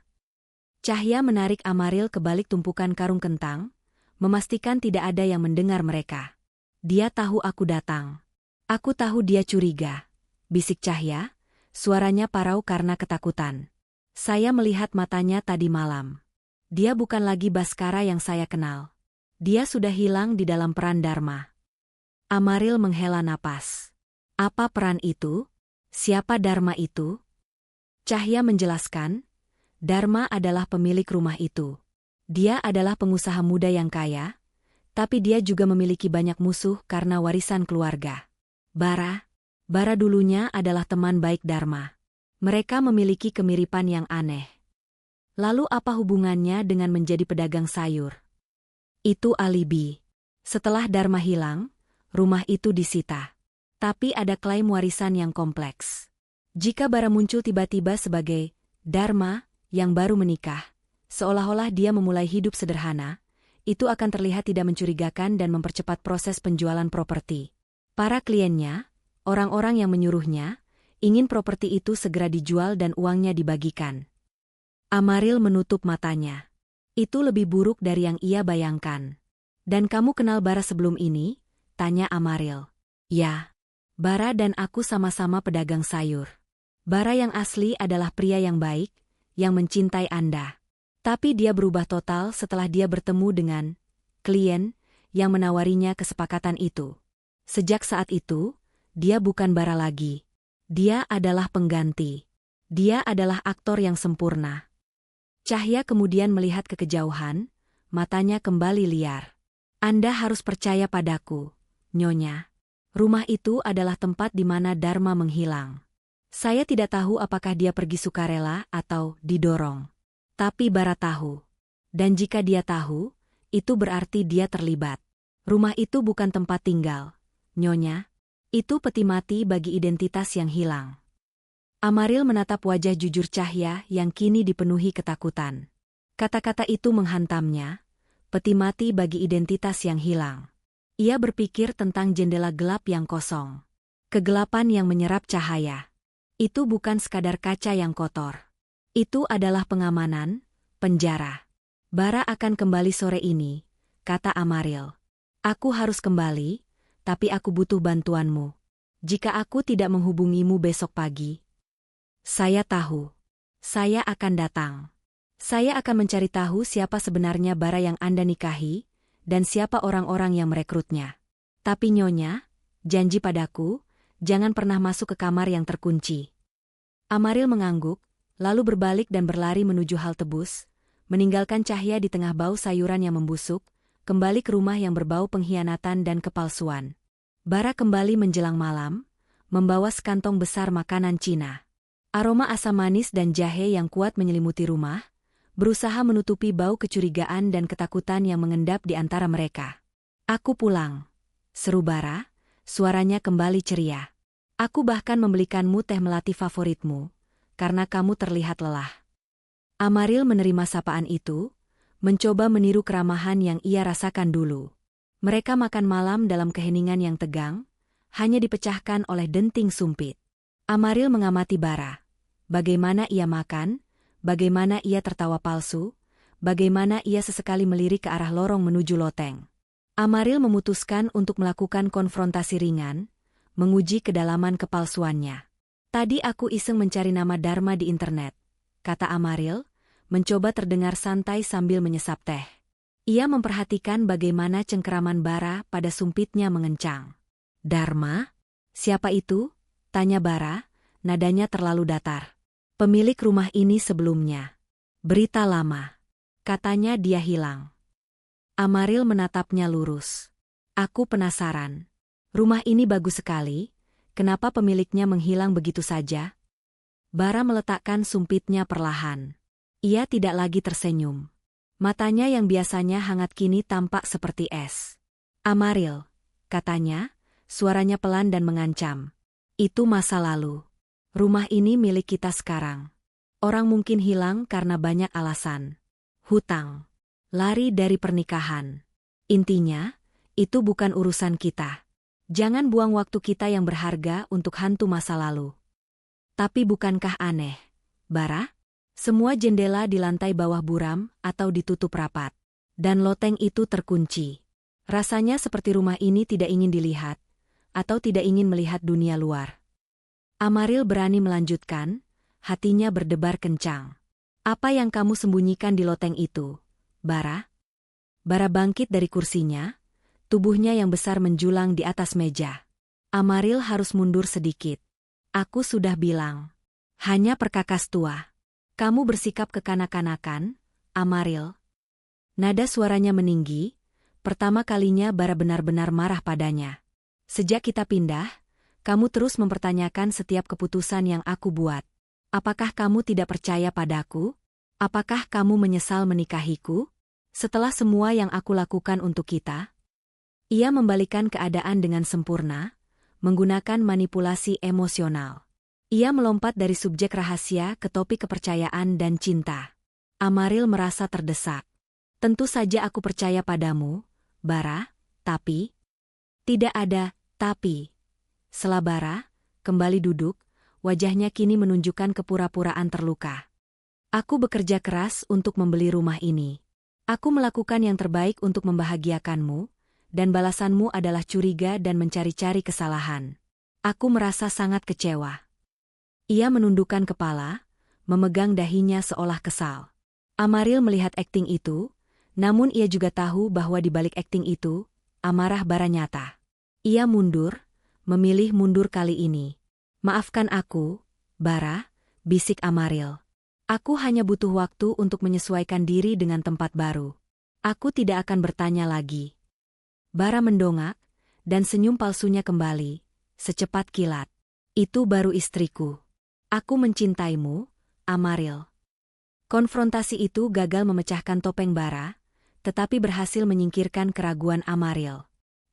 S1: Cahya menarik Amaril ke balik tumpukan karung kentang, memastikan tidak ada yang mendengar mereka. "Dia tahu aku datang. Aku tahu dia curiga," bisik Cahya, suaranya parau karena ketakutan. "Saya melihat matanya tadi malam. Dia bukan lagi Baskara yang saya kenal. Dia sudah hilang di dalam peran Dharma." Amaril menghela napas. "Apa peran itu? Siapa Dharma itu?" Cahya menjelaskan, Dharma adalah pemilik rumah itu. Dia adalah pengusaha muda yang kaya, tapi dia juga memiliki banyak musuh karena warisan keluarga. Bara dulunya adalah teman baik Dharma. Mereka memiliki kemiripan yang aneh. Lalu apa hubungannya dengan menjadi pedagang sayur? Itu alibi. Setelah Dharma hilang, rumah itu disita. Tapi ada klaim warisan yang kompleks. Jika Bara muncul tiba-tiba sebagai Dharma yang baru menikah, seolah-olah dia memulai hidup sederhana, itu akan terlihat tidak mencurigakan dan mempercepat proses penjualan properti. Para kliennya, orang-orang yang menyuruhnya, ingin properti itu segera dijual dan uangnya dibagikan. Amaril menutup matanya. Itu lebih buruk dari yang ia bayangkan. "Dan kamu kenal Bara sebelum ini?" tanya Amaril. "Ya. Bara dan aku sama-sama pedagang sayur. Bara yang asli adalah pria yang baik, yang mencintai Anda. Tapi dia berubah total setelah dia bertemu dengan klien yang menawarinya kesepakatan itu. Sejak saat itu, dia bukan Bara lagi. Dia adalah pengganti. Dia adalah aktor yang sempurna." Cahya kemudian melihat ke kejauhan, matanya kembali liar. "Anda harus percaya padaku, Nyonya. Rumah itu adalah tempat di mana Dharma menghilang. Saya tidak tahu apakah dia pergi sukarela atau didorong. Tapi Bara tahu. Dan jika dia tahu, itu berarti dia terlibat. Rumah itu bukan tempat tinggal, Nyonya. Itu peti mati bagi identitas yang hilang." Amaril menatap wajah jujur Cahya yang kini dipenuhi ketakutan. Kata-kata itu menghantamnya, peti mati bagi identitas yang hilang. Ia berpikir tentang jendela gelap yang kosong. Kegelapan yang menyerap cahaya. Itu bukan sekadar kaca yang kotor. Itu adalah pengamanan, penjara. "Bara akan kembali sore ini," kata Amaril. "Aku harus kembali, tapi aku butuh bantuanmu. Jika aku tidak menghubungimu besok pagi." "Saya tahu. Saya akan datang. Saya akan mencari tahu siapa sebenarnya Bara yang Anda nikahi, dan siapa orang-orang yang merekrutnya. Tapi Nyonya, janji padaku, jangan pernah masuk ke kamar yang terkunci." Amaril mengangguk, lalu berbalik dan berlari menuju halte bus, meninggalkan Cahya di tengah bau sayuran yang membusuk, kembali ke rumah yang berbau pengkhianatan dan kepalsuan. Bara kembali menjelang malam, membawa sekantong besar makanan Cina. Aroma asam manis dan jahe yang kuat menyelimuti rumah, berusaha menutupi bau kecurigaan dan ketakutan yang mengendap di antara mereka. "Aku pulang," seru Bara, suaranya kembali ceria. "Aku bahkan membelikanmu teh melati favoritmu, karena kamu terlihat lelah." Amaril menerima sapaan itu, mencoba meniru keramahan yang ia rasakan dulu. Mereka makan malam dalam keheningan yang tegang, hanya dipecahkan oleh denting sumpit. Amaril mengamati Bara. Bagaimana ia makan, bagaimana ia tertawa palsu, bagaimana ia sesekali melirik ke arah lorong menuju loteng. Amaril memutuskan untuk melakukan konfrontasi ringan, menguji kedalaman kepalsuannya. Tadi aku iseng mencari nama Dharma di internet, kata Amaril, mencoba terdengar santai sambil menyesap teh. Ia memperhatikan bagaimana cengkeraman Bara pada sumpitnya mengencang. Dharma? Siapa itu? Tanya Bara, nadanya terlalu datar. Pemilik rumah ini sebelumnya. Berita lama. Katanya dia hilang. Amaril menatapnya lurus. Aku penasaran. Rumah ini bagus sekali, kenapa pemiliknya menghilang begitu saja? Bara meletakkan sumpitnya perlahan. Ia tidak lagi tersenyum. Matanya yang biasanya hangat kini tampak seperti es. Amaril, katanya, suaranya pelan dan mengancam. Itu masa lalu. Rumah ini milik kita sekarang. Orang mungkin hilang karena banyak alasan. Hutang. Lari dari pernikahan. Intinya, itu bukan urusan kita. Jangan buang waktu kita yang berharga untuk hantu masa lalu. Tapi bukankah aneh, Bara? Semua jendela di lantai bawah buram atau ditutup rapat. Dan loteng itu terkunci. Rasanya seperti rumah ini tidak ingin dilihat, atau tidak ingin melihat dunia luar. Amaril berani melanjutkan, hatinya berdebar kencang. Apa yang kamu sembunyikan di loteng itu, Bara? Bara bangkit dari kursinya, tubuhnya yang besar menjulang di atas meja. Amaril harus mundur sedikit. Aku sudah bilang. Hanya perkakas tua. Kamu bersikap kekanak-kanakan, Amaril. Nada suaranya meninggi, pertama kalinya Bara benar-benar marah padanya. Sejak kita pindah, kamu terus mempertanyakan setiap keputusan yang aku buat. Apakah kamu tidak percaya padaku? Apakah kamu menyesal menikahiku? Setelah semua yang aku lakukan untuk kita? Ia membalikan keadaan dengan sempurna, menggunakan manipulasi emosional. Ia melompat dari subjek rahasia ke topik kepercayaan dan cinta. Amaril merasa terdesak. Tentu saja aku percaya padamu, Bara, tapi... Tidak ada tapi. Setelah Bara kembali duduk, wajahnya kini menunjukkan kepura-puraan terluka. Aku bekerja keras untuk membeli rumah ini. Aku melakukan yang terbaik untuk membahagiakanmu, dan balasanmu adalah curiga dan mencari-cari kesalahan. Aku merasa sangat kecewa. Ia menundukkan kepala, memegang dahinya seolah kesal. Amaril melihat akting itu, namun ia juga tahu bahwa di balik akting itu, amarah Bara nyata. Ia mundur, memilih mundur kali ini. Maafkan aku, Bara, bisik Amaril. Aku hanya butuh waktu untuk menyesuaikan diri dengan tempat baru. Aku tidak akan bertanya lagi. Bara mendongak, dan senyum palsunya kembali, secepat kilat. Itu baru istriku. Aku mencintaimu, Amaril. Konfrontasi itu gagal memecahkan topeng Bara, tetapi berhasil menyingkirkan keraguan Amaril.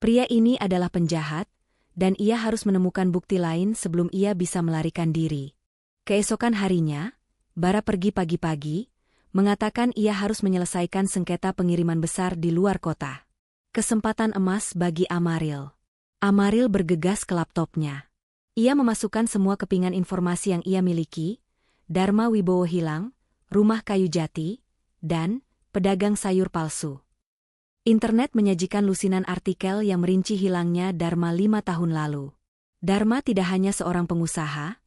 S1: Pria ini adalah penjahat, dan ia harus menemukan bukti lain sebelum ia bisa melarikan diri. Keesokan harinya, Bara pergi pagi-pagi, mengatakan ia harus menyelesaikan sengketa pengiriman besar di luar kota. Kesempatan emas bagi Amaril. Amaril bergegas ke laptopnya. Ia memasukkan semua kepingan informasi yang ia miliki, Dharma Wibowo hilang, rumah kayu jati, dan pedagang sayur palsu. Internet menyajikan lusinan artikel yang merinci hilangnya Dharma 5 tahun lalu. Dharma tidak hanya seorang pengusaha,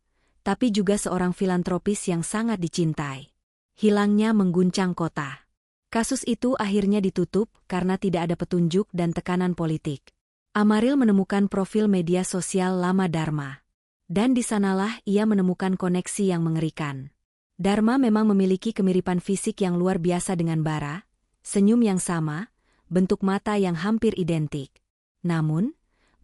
S1: tapi juga seorang filantropis yang sangat dicintai. Hilangnya mengguncang kota. Kasus itu akhirnya ditutup karena tidak ada petunjuk dan tekanan politik. Amaril menemukan profil media sosial lama Dharma. Dan di sanalah ia menemukan koneksi yang mengerikan. Dharma memang memiliki kemiripan fisik yang luar biasa dengan Bara, senyum yang sama, bentuk mata yang hampir identik. Namun,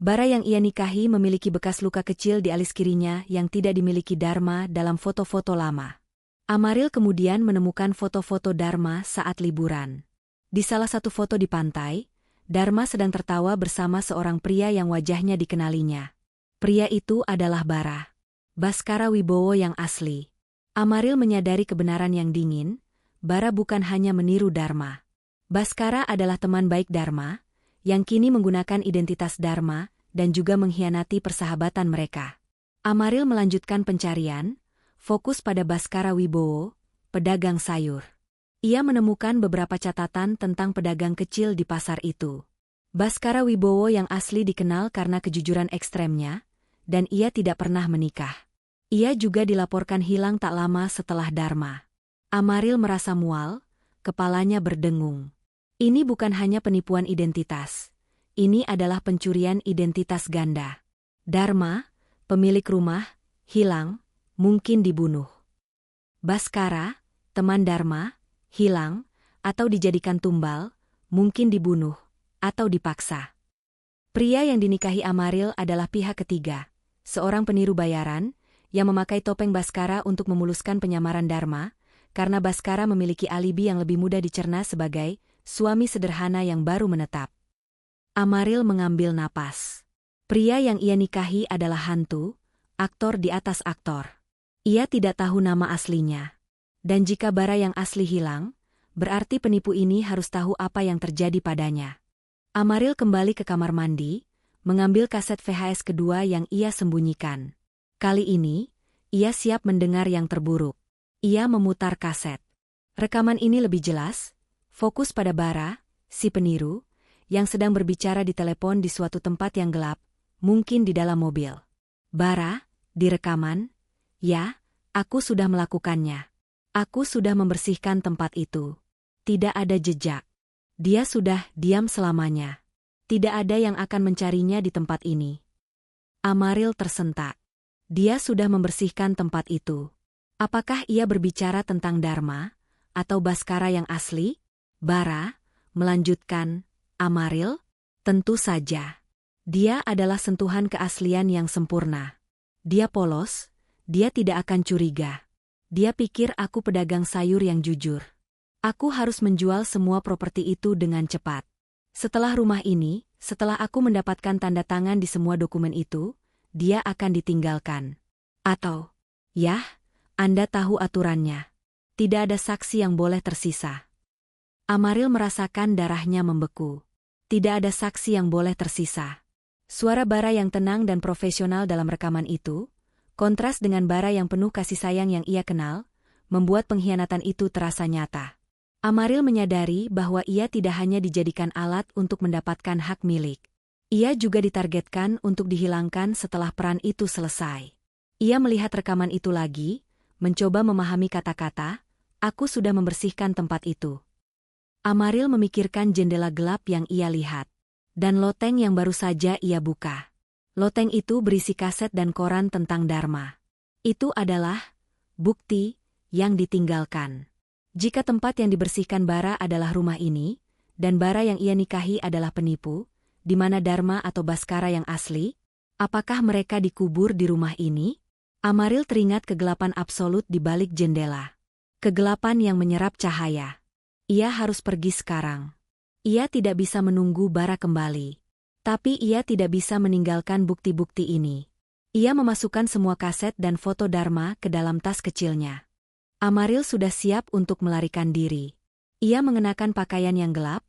S1: Bara yang ia nikahi memiliki bekas luka kecil di alis kirinya yang tidak dimiliki Dharma dalam foto-foto lama. Amaril kemudian menemukan foto-foto Dharma saat liburan. Di salah satu foto di pantai, Dharma sedang tertawa bersama seorang pria yang wajahnya dikenalinya. Pria itu adalah Bara. Baskara Wibowo yang asli. Amaril menyadari kebenaran yang dingin, Bara bukan hanya meniru Dharma. Baskara adalah teman baik Dharma, yang kini menggunakan identitas Dharma dan juga mengkhianati persahabatan mereka. Amaril melanjutkan pencarian, fokus pada Baskara Wibowo, pedagang sayur. Ia menemukan beberapa catatan tentang pedagang kecil di pasar itu. Baskara Wibowo yang asli dikenal karena kejujuran ekstremnya, dan ia tidak pernah menikah. Ia juga dilaporkan hilang tak lama setelah Dharma. Amaril merasa mual, kepalanya berdengung. Ini bukan hanya penipuan identitas. Ini adalah pencurian identitas ganda. Dharma, pemilik rumah, hilang, mungkin dibunuh. Baskara, teman Dharma, hilang, atau dijadikan tumbal, mungkin dibunuh, atau dipaksa. Pria yang dinikahi Amaril adalah pihak ketiga, seorang peniru bayaran, yang memakai topeng Baskara untuk memuluskan penyamaran Dharma, karena Baskara memiliki alibi yang lebih mudah dicerna sebagai suami sederhana yang baru menetap. Amaril mengambil napas. Pria yang ia nikahi adalah hantu, aktor di atas aktor. Ia tidak tahu nama aslinya. Dan jika bara yang asli hilang, berarti penipu ini harus tahu apa yang terjadi padanya. Amaril kembali ke kamar mandi, mengambil kaset VHS kedua yang ia sembunyikan. Kali ini, ia siap mendengar yang terburuk. Ia memutar kaset. Rekaman ini lebih jelas, fokus pada Bara, si peniru, yang sedang berbicara di telepon di suatu tempat yang gelap, mungkin di dalam mobil. Bara, di rekaman, ya, aku sudah melakukannya. Aku sudah membersihkan tempat itu. Tidak ada jejak. Dia sudah diam selamanya. Tidak ada yang akan mencarinya di tempat ini. Amaril tersentak. Dia sudah membersihkan tempat itu. Apakah ia berbicara tentang Dharma, atau Baskara yang asli? Bara, melanjutkan, Amaril? Tentu saja. Dia adalah sentuhan keaslian yang sempurna. Dia polos, dia tidak akan curiga. Dia pikir aku pedagang sayur yang jujur. Aku harus menjual semua properti itu dengan cepat. Setelah rumah ini, setelah aku mendapatkan tanda tangan di semua dokumen itu, dia akan ditinggalkan. Atau, yah, Anda tahu aturannya. Tidak ada saksi yang boleh tersisa. Amaril merasakan darahnya membeku. Tidak ada saksi yang boleh tersisa. Suara Bara yang tenang dan profesional dalam rekaman itu, kontras dengan Bara yang penuh kasih sayang yang ia kenal, membuat pengkhianatan itu terasa nyata. Amaril menyadari bahwa ia tidak hanya dijadikan alat untuk mendapatkan hak milik. Ia juga ditargetkan untuk dihilangkan setelah peran itu selesai. Ia melihat rekaman itu lagi, mencoba memahami kata-kata, aku sudah membersihkan tempat itu. Amaril memikirkan jendela gelap yang ia lihat. Dan loteng yang baru saja ia buka. Loteng itu berisi kaset dan koran tentang Dharma. Itu adalah bukti yang ditinggalkan. Jika tempat yang dibersihkan Bara adalah rumah ini, dan Bara yang ia nikahi adalah penipu, di mana Dharma atau Baskara yang asli? Apakah mereka dikubur di rumah ini? Amaril teringat kegelapan absolut di balik jendela. Kegelapan yang menyerap cahaya. Ia harus pergi sekarang. Ia tidak bisa menunggu Bara kembali. Tapi ia tidak bisa meninggalkan bukti-bukti ini. Ia memasukkan semua kaset dan foto Dharma ke dalam tas kecilnya. Amaril sudah siap untuk melarikan diri. Ia mengenakan pakaian yang gelap,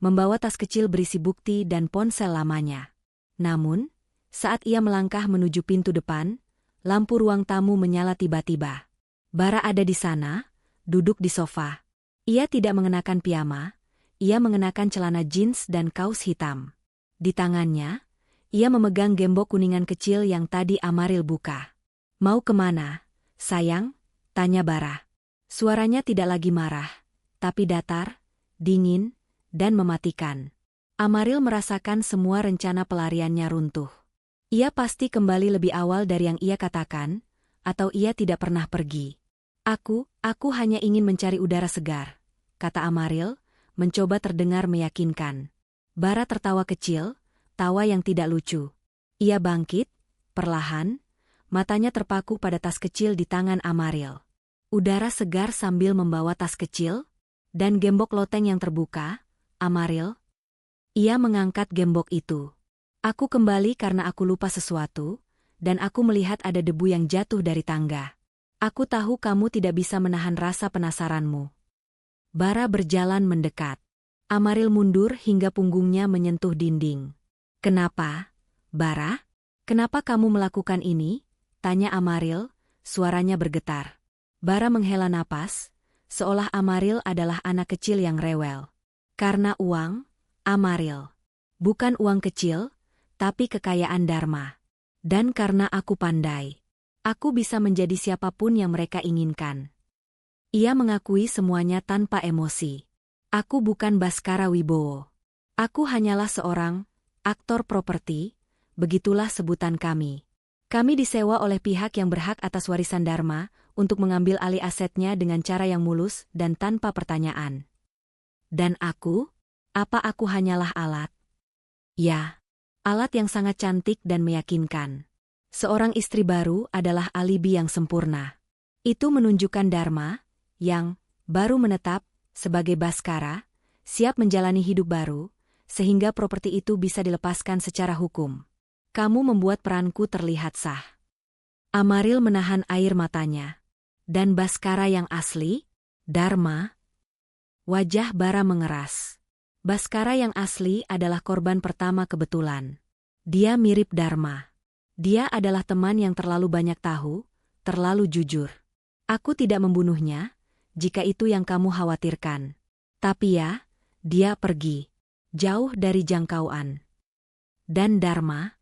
S1: membawa tas kecil berisi bukti dan ponsel lamanya. Namun, saat ia melangkah menuju pintu depan, lampu ruang tamu menyala tiba-tiba. Bara ada di sana, duduk di sofa. Ia tidak mengenakan piyama, ia mengenakan celana jeans dan kaos hitam. Di tangannya, ia memegang gembok kuningan kecil yang tadi Amaril buka. Mau kemana, sayang? Tanya Bara. Suaranya tidak lagi marah, tapi datar, dingin, dan mematikan. Amaril merasakan semua rencana pelariannya runtuh. Ia pasti kembali lebih awal dari yang ia katakan, atau ia tidak pernah pergi. Aku hanya ingin mencari udara segar, kata Amaril, mencoba terdengar meyakinkan. Bara tertawa kecil, tawa yang tidak lucu. Ia bangkit, perlahan, matanya terpaku pada tas kecil di tangan Amaril. Udara segar sambil membawa tas kecil, dan gembok loteng yang terbuka. Amaril. Ia mengangkat gembok itu. Aku kembali karena aku lupa sesuatu, dan aku melihat ada debu yang jatuh dari tangga. Aku tahu kamu tidak bisa menahan rasa penasaranmu. Bara berjalan mendekat. Amaril mundur hingga punggungnya menyentuh dinding. Kenapa? Bara, kenapa kamu melakukan ini? Tanya Amaril, suaranya bergetar. Bara menghela napas, seolah Amaril adalah anak kecil yang rewel. Karena uang, Amaril. Bukan uang kecil, tapi kekayaan Dharma. Dan karena aku pandai, aku bisa menjadi siapapun yang mereka inginkan. Ia mengakui semuanya tanpa emosi. Aku bukan Baskara Wibowo. Aku hanyalah seorang aktor properti, begitulah sebutan kami. Kami disewa oleh pihak yang berhak atas warisan Dharma untuk mengambil alih asetnya dengan cara yang mulus dan tanpa pertanyaan. Dan aku? Apa aku hanyalah alat? Ya, alat yang sangat cantik dan meyakinkan. Seorang istri baru adalah alibi yang sempurna. Itu menunjukkan Dharma, yang baru menetap sebagai Baskara, siap menjalani hidup baru, sehingga properti itu bisa dilepaskan secara hukum. Kamu membuat peranku terlihat sah. Amaril menahan air matanya. Dan Baskara yang asli? Dharma? Wajah Bara mengeras. Baskara yang asli adalah korban pertama kebetulan. Dia mirip Dharma. Dia adalah teman yang terlalu banyak tahu, terlalu jujur. Aku tidak membunuhnya, jika itu yang kamu khawatirkan. Tapi ya, dia pergi. Jauh dari jangkauan. Dan Dharma?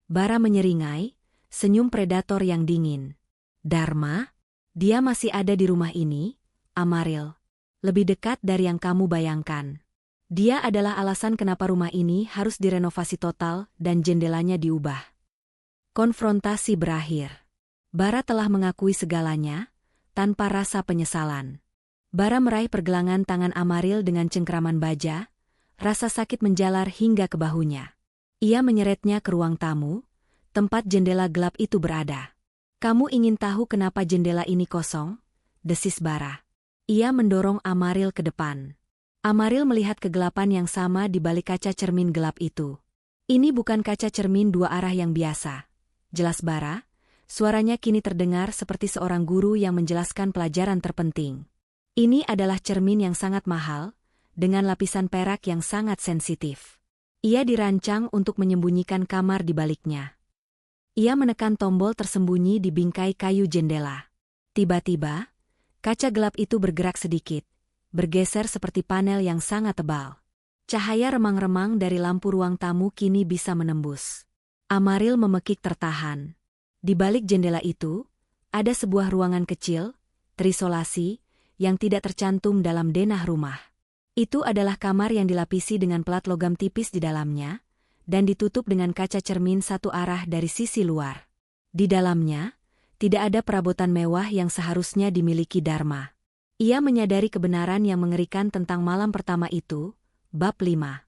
S1: Bara menyeringai, senyum predator yang dingin. Dharma? Dia masih ada di rumah ini, Amaril. Lebih dekat dari yang kamu bayangkan. Dia adalah alasan kenapa rumah ini harus direnovasi total dan jendelanya diubah. Konfrontasi berakhir. Bara telah mengakui segalanya, tanpa rasa penyesalan. Bara meraih pergelangan tangan Amaril dengan cengkraman baja, rasa sakit menjalar hingga ke bahunya. Ia menyeretnya ke ruang tamu, tempat jendela gelap itu berada. Kamu ingin tahu kenapa jendela ini kosong? Desis Bara. Ia mendorong Amaril ke depan. Amaril melihat kegelapan yang sama di balik kaca cermin gelap itu. Ini bukan kaca cermin dua arah yang biasa. Jelas Bara, suaranya kini terdengar seperti seorang guru yang menjelaskan pelajaran terpenting. Ini adalah cermin yang sangat mahal, dengan lapisan perak yang sangat sensitif. Ia dirancang untuk menyembunyikan kamar di baliknya. Ia menekan tombol tersembunyi di bingkai kayu jendela. Tiba-tiba, kaca gelap itu bergerak sedikit, bergeser seperti panel yang sangat tebal. Cahaya remang-remang dari lampu ruang tamu kini bisa menembus. Amaril memekik tertahan. Di balik jendela itu, ada sebuah ruangan kecil, terisolasi, yang tidak tercantum dalam denah rumah. Itu adalah kamar yang dilapisi dengan plat logam tipis di dalamnya, dan ditutup dengan kaca cermin satu arah dari sisi luar. Di dalamnya, tidak ada perabotan mewah yang seharusnya dimiliki Dharma. Ia menyadari kebenaran yang mengerikan tentang malam pertama itu, bab 5.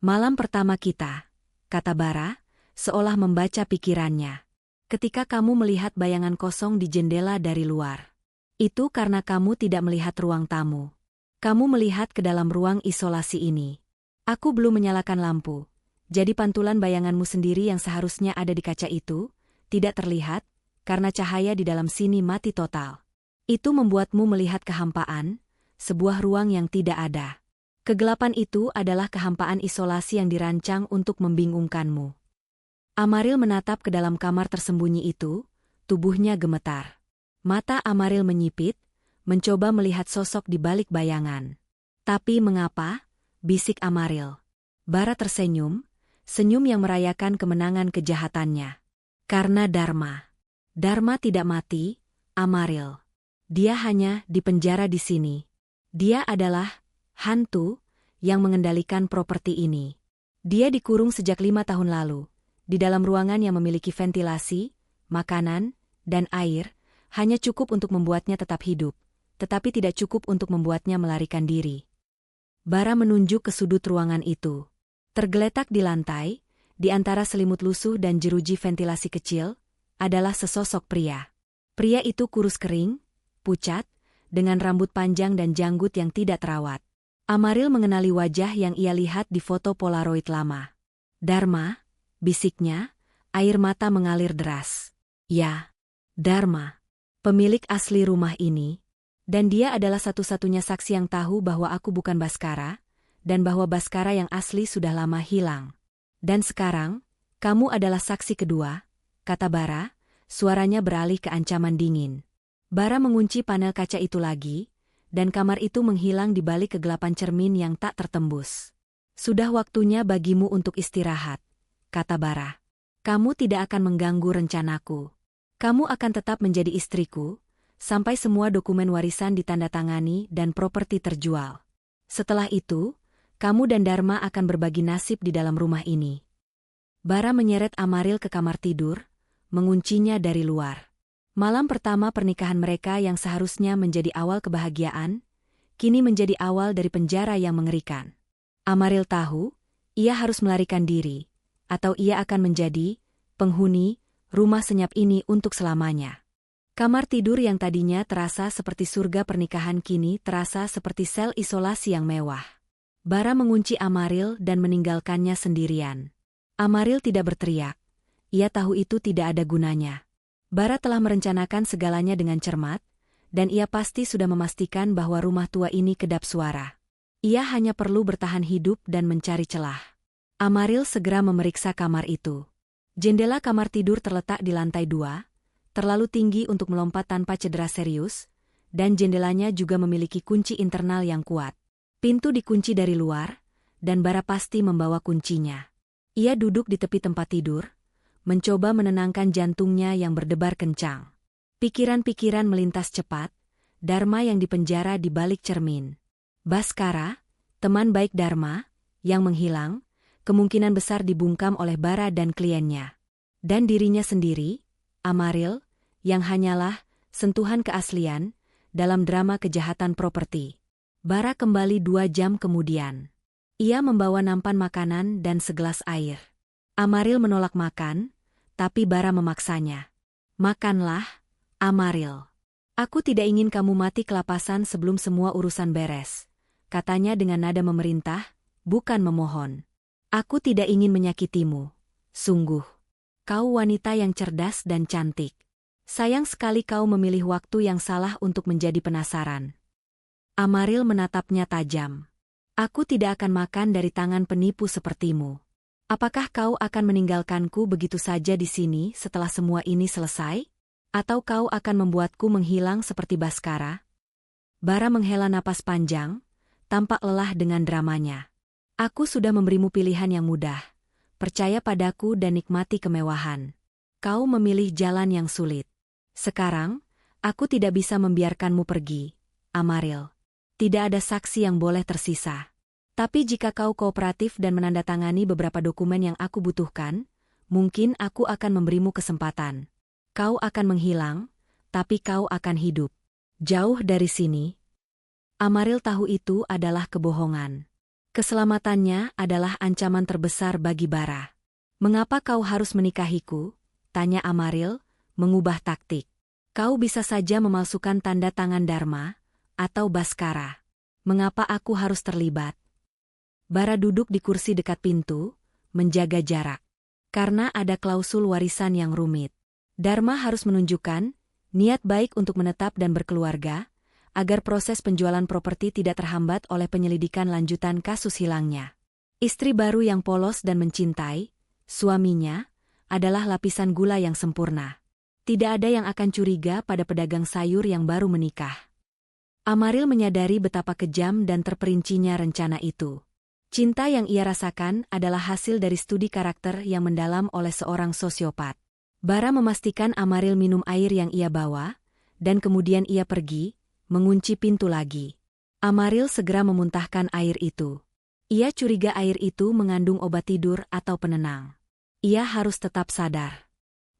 S1: Malam pertama kita, kata Bara, seolah membaca pikirannya. Ketika kamu melihat bayangan kosong di jendela dari luar. Itu karena kamu tidak melihat ruang tamu. Kamu melihat ke dalam ruang isolasi ini. Aku belum menyalakan lampu, jadi pantulan bayanganmu sendiri yang seharusnya ada di kaca itu, tidak terlihat, karena cahaya di dalam sini mati total. Itu membuatmu melihat kehampaan, sebuah ruang yang tidak ada. Kegelapan itu adalah kehampaan isolasi yang dirancang untuk membingungkanmu. Amaril menatap ke dalam kamar tersembunyi itu, tubuhnya gemetar. Mata Amaril menyipit, mencoba melihat sosok di balik bayangan. Tapi mengapa? Bisik Amaril. Bara tersenyum, senyum yang merayakan kemenangan kejahatannya. Karena Dharma. Dharma tidak mati, Amaril. Dia hanya dipenjara di sini. Dia adalah hantu yang mengendalikan properti ini. Dia dikurung sejak 5 tahun lalu, di dalam ruangan yang memiliki ventilasi, makanan, dan air, hanya cukup untuk membuatnya tetap hidup, tetapi tidak cukup untuk membuatnya melarikan diri. Bara menunjuk ke sudut ruangan itu. Tergeletak di lantai, di antara selimut lusuh dan jeruji ventilasi kecil, adalah sesosok pria. Pria itu kurus kering, pucat, dengan rambut panjang dan janggut yang tidak terawat. Amaril mengenali wajah yang ia lihat di foto Polaroid lama. Dharma, bisiknya, air mata mengalir deras. Ya, Dharma, pemilik asli rumah ini, dan dia adalah satu-satunya saksi yang tahu bahwa aku bukan Baskara, dan bahwa Baskara yang asli sudah lama hilang. Dan sekarang, Kamu adalah saksi kedua, kata Bara, suaranya beralih ke ancaman dingin. Bara mengunci panel kaca itu lagi, dan kamar itu menghilang di balik kegelapan cermin yang tak tertembus. Sudah waktunya bagimu untuk istirahat, kata Bara. Kamu tidak akan mengganggu rencanaku. Kamu akan tetap menjadi istriku, sampai semua dokumen warisan ditandatangani dan properti terjual. Setelah itu, kamu dan Dharma akan berbagi nasib di dalam rumah ini. Bara menyeret Amaril ke kamar tidur, menguncinya dari luar. Malam pertama pernikahan mereka yang seharusnya menjadi awal kebahagiaan, kini menjadi awal dari penjara yang mengerikan. Amaril tahu, ia harus melarikan diri, atau ia akan menjadi penghuni rumah senyap ini untuk selamanya. Kamar tidur yang tadinya terasa seperti surga pernikahan kini terasa seperti sel isolasi yang mewah. Bara mengunci Amaril dan meninggalkannya sendirian. Amaril tidak berteriak. Ia tahu itu tidak ada gunanya. Bara telah merencanakan segalanya dengan cermat, dan ia pasti sudah memastikan bahwa rumah tua ini kedap suara. Ia hanya perlu bertahan hidup dan mencari celah. Amaril segera memeriksa kamar itu. Jendela kamar tidur terletak di lantai 2, terlalu tinggi untuk melompat tanpa cedera serius, dan jendelanya juga memiliki kunci internal yang kuat. Pintu dikunci dari luar, dan Bara pasti membawa kuncinya. Ia duduk di tepi tempat tidur, mencoba menenangkan jantungnya yang berdebar kencang. Pikiran-pikiran melintas cepat, Dharma yang dipenjara di balik cermin. Baskara, teman baik Dharma, yang menghilang, kemungkinan besar dibungkam oleh Bara dan kliennya. Dan dirinya sendiri, Amaril, yang hanyalah sentuhan keaslian dalam drama kejahatan properti. Bara kembali 2 jam kemudian. Ia membawa nampan makanan dan segelas air. Amaril menolak makan, tapi Bara memaksanya. Makanlah, Amaril. Aku tidak ingin kamu mati kelapasan sebelum semua urusan beres, katanya dengan nada memerintah, bukan memohon. Aku tidak ingin menyakitimu. Sungguh. Kau wanita yang cerdas dan cantik. Sayang sekali kau memilih waktu yang salah untuk menjadi penasaran. Amaril menatapnya tajam. Aku tidak akan makan dari tangan penipu sepertimu. Apakah kau akan meninggalkanku begitu saja di sini setelah semua ini selesai? Atau kau akan membuatku menghilang seperti Baskara? Bara menghela napas panjang, tampak lelah dengan dramanya. Aku sudah memberimu pilihan yang mudah. Percaya padaku dan nikmati kemewahan. Kau memilih jalan yang sulit. Sekarang, aku tidak bisa membiarkanmu pergi, Amaril. Tidak ada saksi yang boleh tersisa. Tapi jika kau kooperatif dan menandatangani beberapa dokumen yang aku butuhkan, mungkin aku akan memberimu kesempatan. Kau akan menghilang, tapi kau akan hidup. Jauh dari sini. Amaril tahu itu adalah kebohongan. Keselamatannya adalah ancaman terbesar bagi Bara. Mengapa kau harus menikahiku? Tanya Amaril, mengubah taktik. Kau bisa saja memalsukan tanda tangan Dharma, atau Baskara. Mengapa aku harus terlibat? Bara duduk di kursi dekat pintu, menjaga jarak. Karena ada klausul warisan yang rumit. Dharma harus menunjukkan niat baik untuk menetap dan berkeluarga, agar proses penjualan properti tidak terhambat oleh penyelidikan lanjutan kasus hilangnya. Istri baru yang polos dan mencintai, suaminya, adalah lapisan gula yang sempurna. Tidak ada yang akan curiga pada pedagang sayur yang baru menikah. Amaril menyadari betapa kejam dan terperincinya rencana itu. Cinta yang ia rasakan adalah hasil dari studi karakter yang mendalam oleh seorang sosiopat. Bara memastikan Amaril minum air yang ia bawa, dan kemudian ia pergi, mengunci pintu lagi. Amaril segera memuntahkan air itu. Ia curiga air itu mengandung obat tidur atau penenang. Ia harus tetap sadar.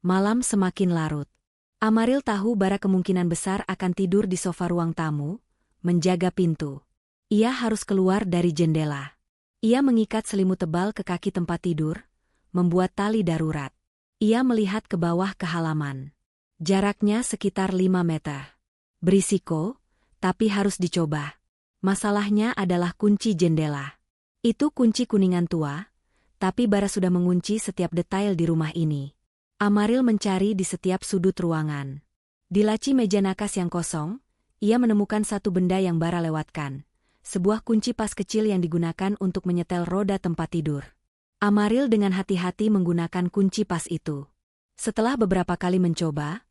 S1: Malam semakin larut. Amaril tahu Bara kemungkinan besar akan tidur di sofa ruang tamu, menjaga pintu. Ia harus keluar dari jendela. Ia mengikat selimut tebal ke kaki tempat tidur, membuat tali darurat. Ia melihat ke bawah ke halaman. Jaraknya sekitar 5 meter. Berisiko, tapi harus dicoba. Masalahnya adalah kunci jendela. Itu kunci kuningan tua, tapi Bara sudah mengunci setiap detail di rumah ini. Amaril mencari di setiap sudut ruangan. Di laci meja nakas yang kosong, ia menemukan satu benda yang Bara lewatkan. Sebuah kunci pas kecil yang digunakan untuk menyetel roda tempat tidur. Amaril dengan hati-hati menggunakan kunci pas itu. Setelah beberapa kali mencoba,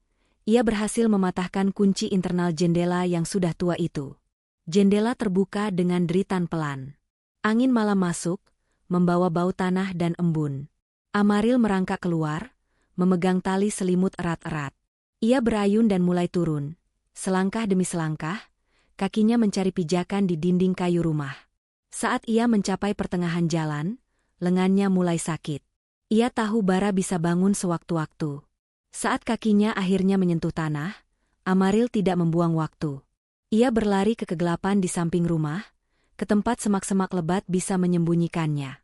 S1: ia berhasil mematahkan kunci internal jendela yang sudah tua itu. Jendela terbuka dengan deritan pelan. Angin malam masuk, membawa bau tanah dan embun. Amaril merangkak keluar, memegang tali selimut erat-erat. Ia berayun dan mulai turun. Selangkah demi selangkah, kakinya mencari pijakan di dinding kayu rumah. Saat ia mencapai pertengahan jalan, lengannya mulai sakit. Ia tahu Bara bisa bangun sewaktu-waktu. Saat kakinya akhirnya menyentuh tanah, Amaril tidak membuang waktu. Ia berlari ke kegelapan di samping rumah, ke tempat semak-semak lebat bisa menyembunyikannya.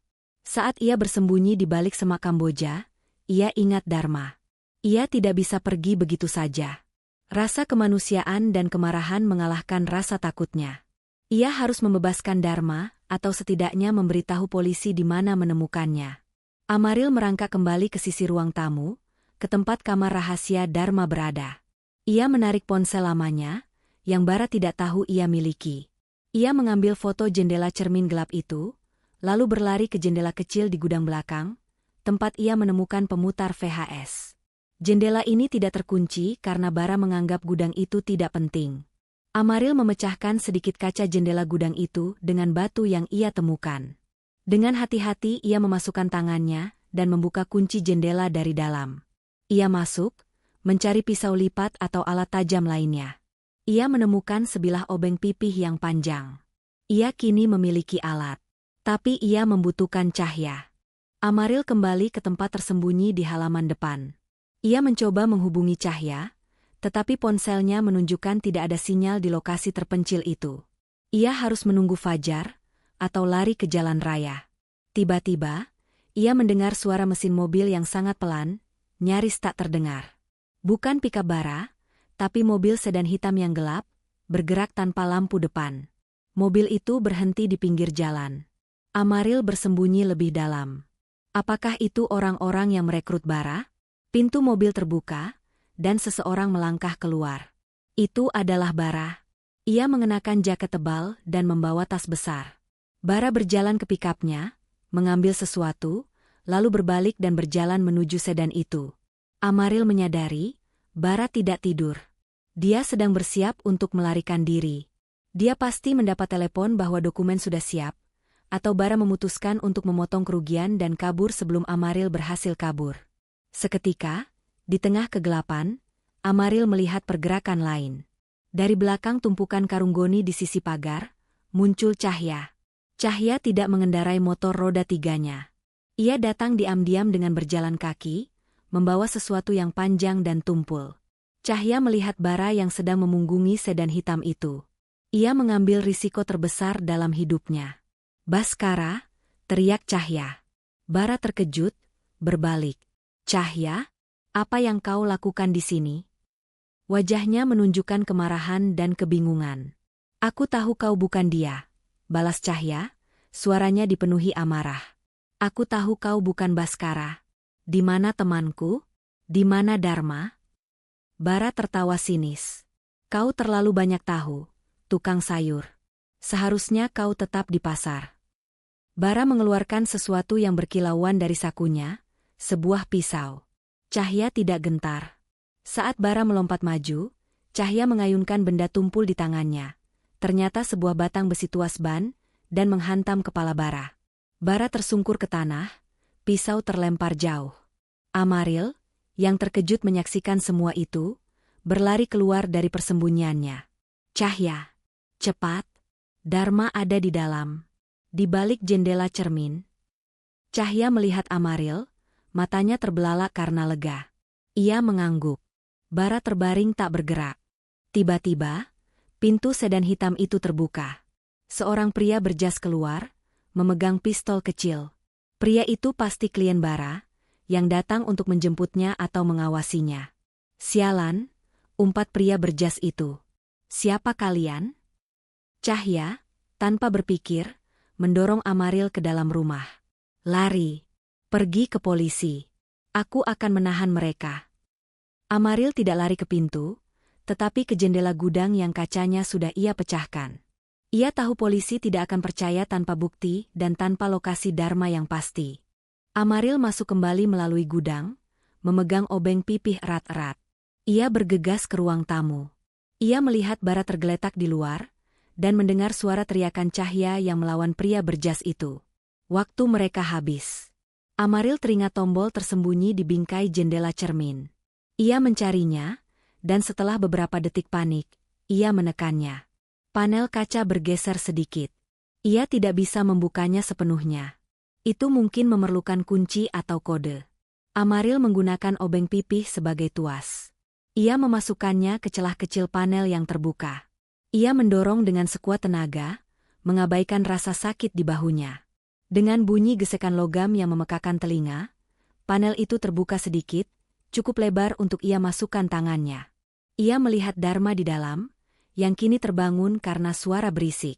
S1: Saat ia bersembunyi di balik semak Kamboja, ia ingat Dharma. Ia tidak bisa pergi begitu saja. Rasa kemanusiaan dan kemarahan mengalahkan rasa takutnya. Ia harus membebaskan Dharma, atau setidaknya memberitahu polisi di mana menemukannya. Amaril merangkak kembali ke sisi ruang tamu, ke tempat kamar rahasia Dharma berada. Ia menarik ponsel lamanya, yang Bara tidak tahu ia miliki. Ia mengambil foto jendela cermin gelap itu, lalu berlari ke jendela kecil di gudang belakang, tempat ia menemukan pemutar VHS. Jendela ini tidak terkunci karena Bara menganggap gudang itu tidak penting. Amaril memecahkan sedikit kaca jendela gudang itu dengan batu yang ia temukan. Dengan hati-hati ia memasukkan tangannya dan membuka kunci jendela dari dalam. Ia masuk, mencari pisau lipat atau alat tajam lainnya. Ia menemukan sebilah obeng pipih yang panjang. Ia kini memiliki alat. Tapi ia membutuhkan cahaya. Amaril kembali ke tempat tersembunyi di halaman depan. Ia mencoba menghubungi Cahya, tetapi ponselnya menunjukkan tidak ada sinyal di lokasi terpencil itu. Ia harus menunggu fajar, atau lari ke jalan raya. Tiba-tiba, ia mendengar suara mesin mobil yang sangat pelan, nyaris tak terdengar. Bukan pikap Bara, tapi mobil sedan hitam yang gelap, bergerak tanpa lampu depan. Mobil itu berhenti di pinggir jalan. Amaril bersembunyi lebih dalam. Apakah itu orang-orang yang merekrut Bara? Pintu mobil terbuka, dan seseorang melangkah keluar. Itu adalah Bara. Ia mengenakan jaket tebal dan membawa tas besar. Bara berjalan ke pikapnya, mengambil sesuatu, lalu berbalik dan berjalan menuju sedan itu. Amaril menyadari, Bara tidak tidur. Dia sedang bersiap untuk melarikan diri. Dia pasti mendapat telepon bahwa dokumen sudah siap, atau Bara memutuskan untuk memotong kerugian dan kabur sebelum Amaril berhasil kabur. Seketika, di tengah kegelapan, Amaril melihat pergerakan lain. Dari belakang tumpukan karung goni di sisi pagar, muncul Cahya. Cahya tidak mengendarai motor roda tiganya. Ia datang diam-diam dengan berjalan kaki, membawa sesuatu yang panjang dan tumpul. Cahya melihat Bara yang sedang memunggungi sedan hitam itu. Ia mengambil risiko terbesar dalam hidupnya. "Baskara!" teriak Cahya. Bara terkejut, berbalik. "Cahya, apa yang kau lakukan di sini?" Wajahnya menunjukkan kemarahan dan kebingungan. "Aku tahu kau bukan dia," balas Cahya, suaranya dipenuhi amarah. "Aku tahu kau bukan Baskara. Di mana temanku? Di mana Dharma?" Bara tertawa sinis. "Kau terlalu banyak tahu, tukang sayur. Seharusnya kau tetap di pasar." Bara mengeluarkan sesuatu yang berkilauan dari sakunya, sebuah pisau. Cahya tidak gentar. Saat Bara melompat maju, Cahya mengayunkan benda tumpul di tangannya. Ternyata sebuah batang besi tuas ban, dan menghantam kepala Bara. Bara tersungkur ke tanah, pisau terlempar jauh. Amaril, yang terkejut menyaksikan semua itu, berlari keluar dari persembunyiannya. "Cahya, cepat! Dharma ada di dalam." Di balik jendela cermin, Cahya melihat Amaril, matanya terbelalak karena lega. Ia mengangguk. Bara terbaring tak bergerak. Tiba-tiba, pintu sedan hitam itu terbuka. Seorang pria berjas keluar, memegang pistol kecil. Pria itu pasti klien Bara, yang datang untuk menjemputnya atau mengawasinya. "Sialan," umpat pria berjas itu. "Siapa kalian?" Cahya, tanpa berpikir, mendorong Amaril ke dalam rumah. "Lari. Pergi ke polisi. Aku akan menahan mereka." Amaril tidak lari ke pintu, tetapi ke jendela gudang yang kacanya sudah ia pecahkan. Ia tahu polisi tidak akan percaya tanpa bukti dan tanpa lokasi Dharma yang pasti. Amaril masuk kembali melalui gudang, memegang obeng pipih erat-erat. Ia bergegas ke ruang tamu. Ia melihat Bara tergeletak di luar, dan mendengar suara teriakan Cahya yang melawan pria berjas itu. Waktu mereka habis. Amaril teringat tombol tersembunyi di bingkai jendela cermin. Ia mencarinya, dan setelah beberapa detik panik, ia menekannya. Panel kaca bergeser sedikit. Ia tidak bisa membukanya sepenuhnya. Itu mungkin memerlukan kunci atau kode. Amaril menggunakan obeng pipih sebagai tuas. Ia memasukkannya ke celah kecil panel yang terbuka. Ia mendorong dengan sekuat tenaga, mengabaikan rasa sakit di bahunya. Dengan bunyi gesekan logam yang memekakan telinga, panel itu terbuka sedikit, cukup lebar untuk ia masukkan tangannya. Ia melihat Dharma di dalam, yang kini terbangun karena suara berisik.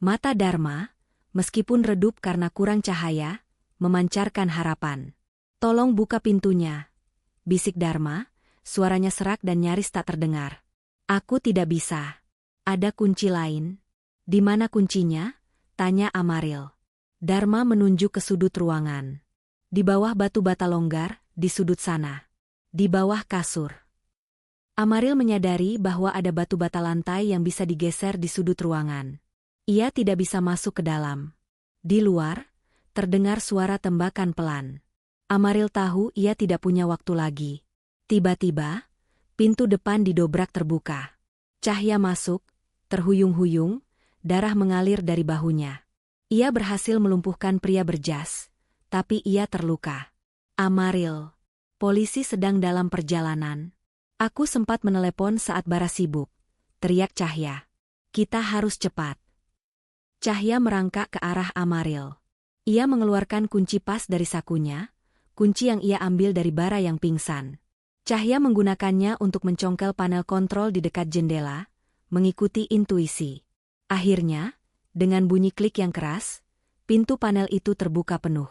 S1: Mata Dharma, meskipun redup karena kurang cahaya, memancarkan harapan. "Tolong buka pintunya," bisik Dharma, suaranya serak dan nyaris tak terdengar. "Aku tidak bisa. Ada kunci lain." "Di mana kuncinya?" tanya Amaril. Dharma menunjuk ke sudut ruangan. "Di bawah batu bata longgar, di sudut sana. Di bawah kasur." Amaril menyadari bahwa ada batu bata lantai yang bisa digeser di sudut ruangan. Ia tidak bisa masuk ke dalam. Di luar, terdengar suara tembakan pelan. Amaril tahu ia tidak punya waktu lagi. Tiba-tiba, pintu depan didobrak terbuka. Cahya masuk, terhuyung-huyung, darah mengalir dari bahunya. Ia berhasil melumpuhkan pria berjas, tapi ia terluka. "Amaril, polisi sedang dalam perjalanan. Aku sempat menelepon saat Bara sibuk," teriak Cahya. "Kita harus cepat." Cahya merangkak ke arah Amaril. Ia mengeluarkan kunci pas dari sakunya, kunci yang ia ambil dari Bara yang pingsan. Cahya menggunakannya untuk mencongkel panel kontrol di dekat jendela, mengikuti intuisi. Akhirnya, dengan bunyi klik yang keras, pintu panel itu terbuka penuh.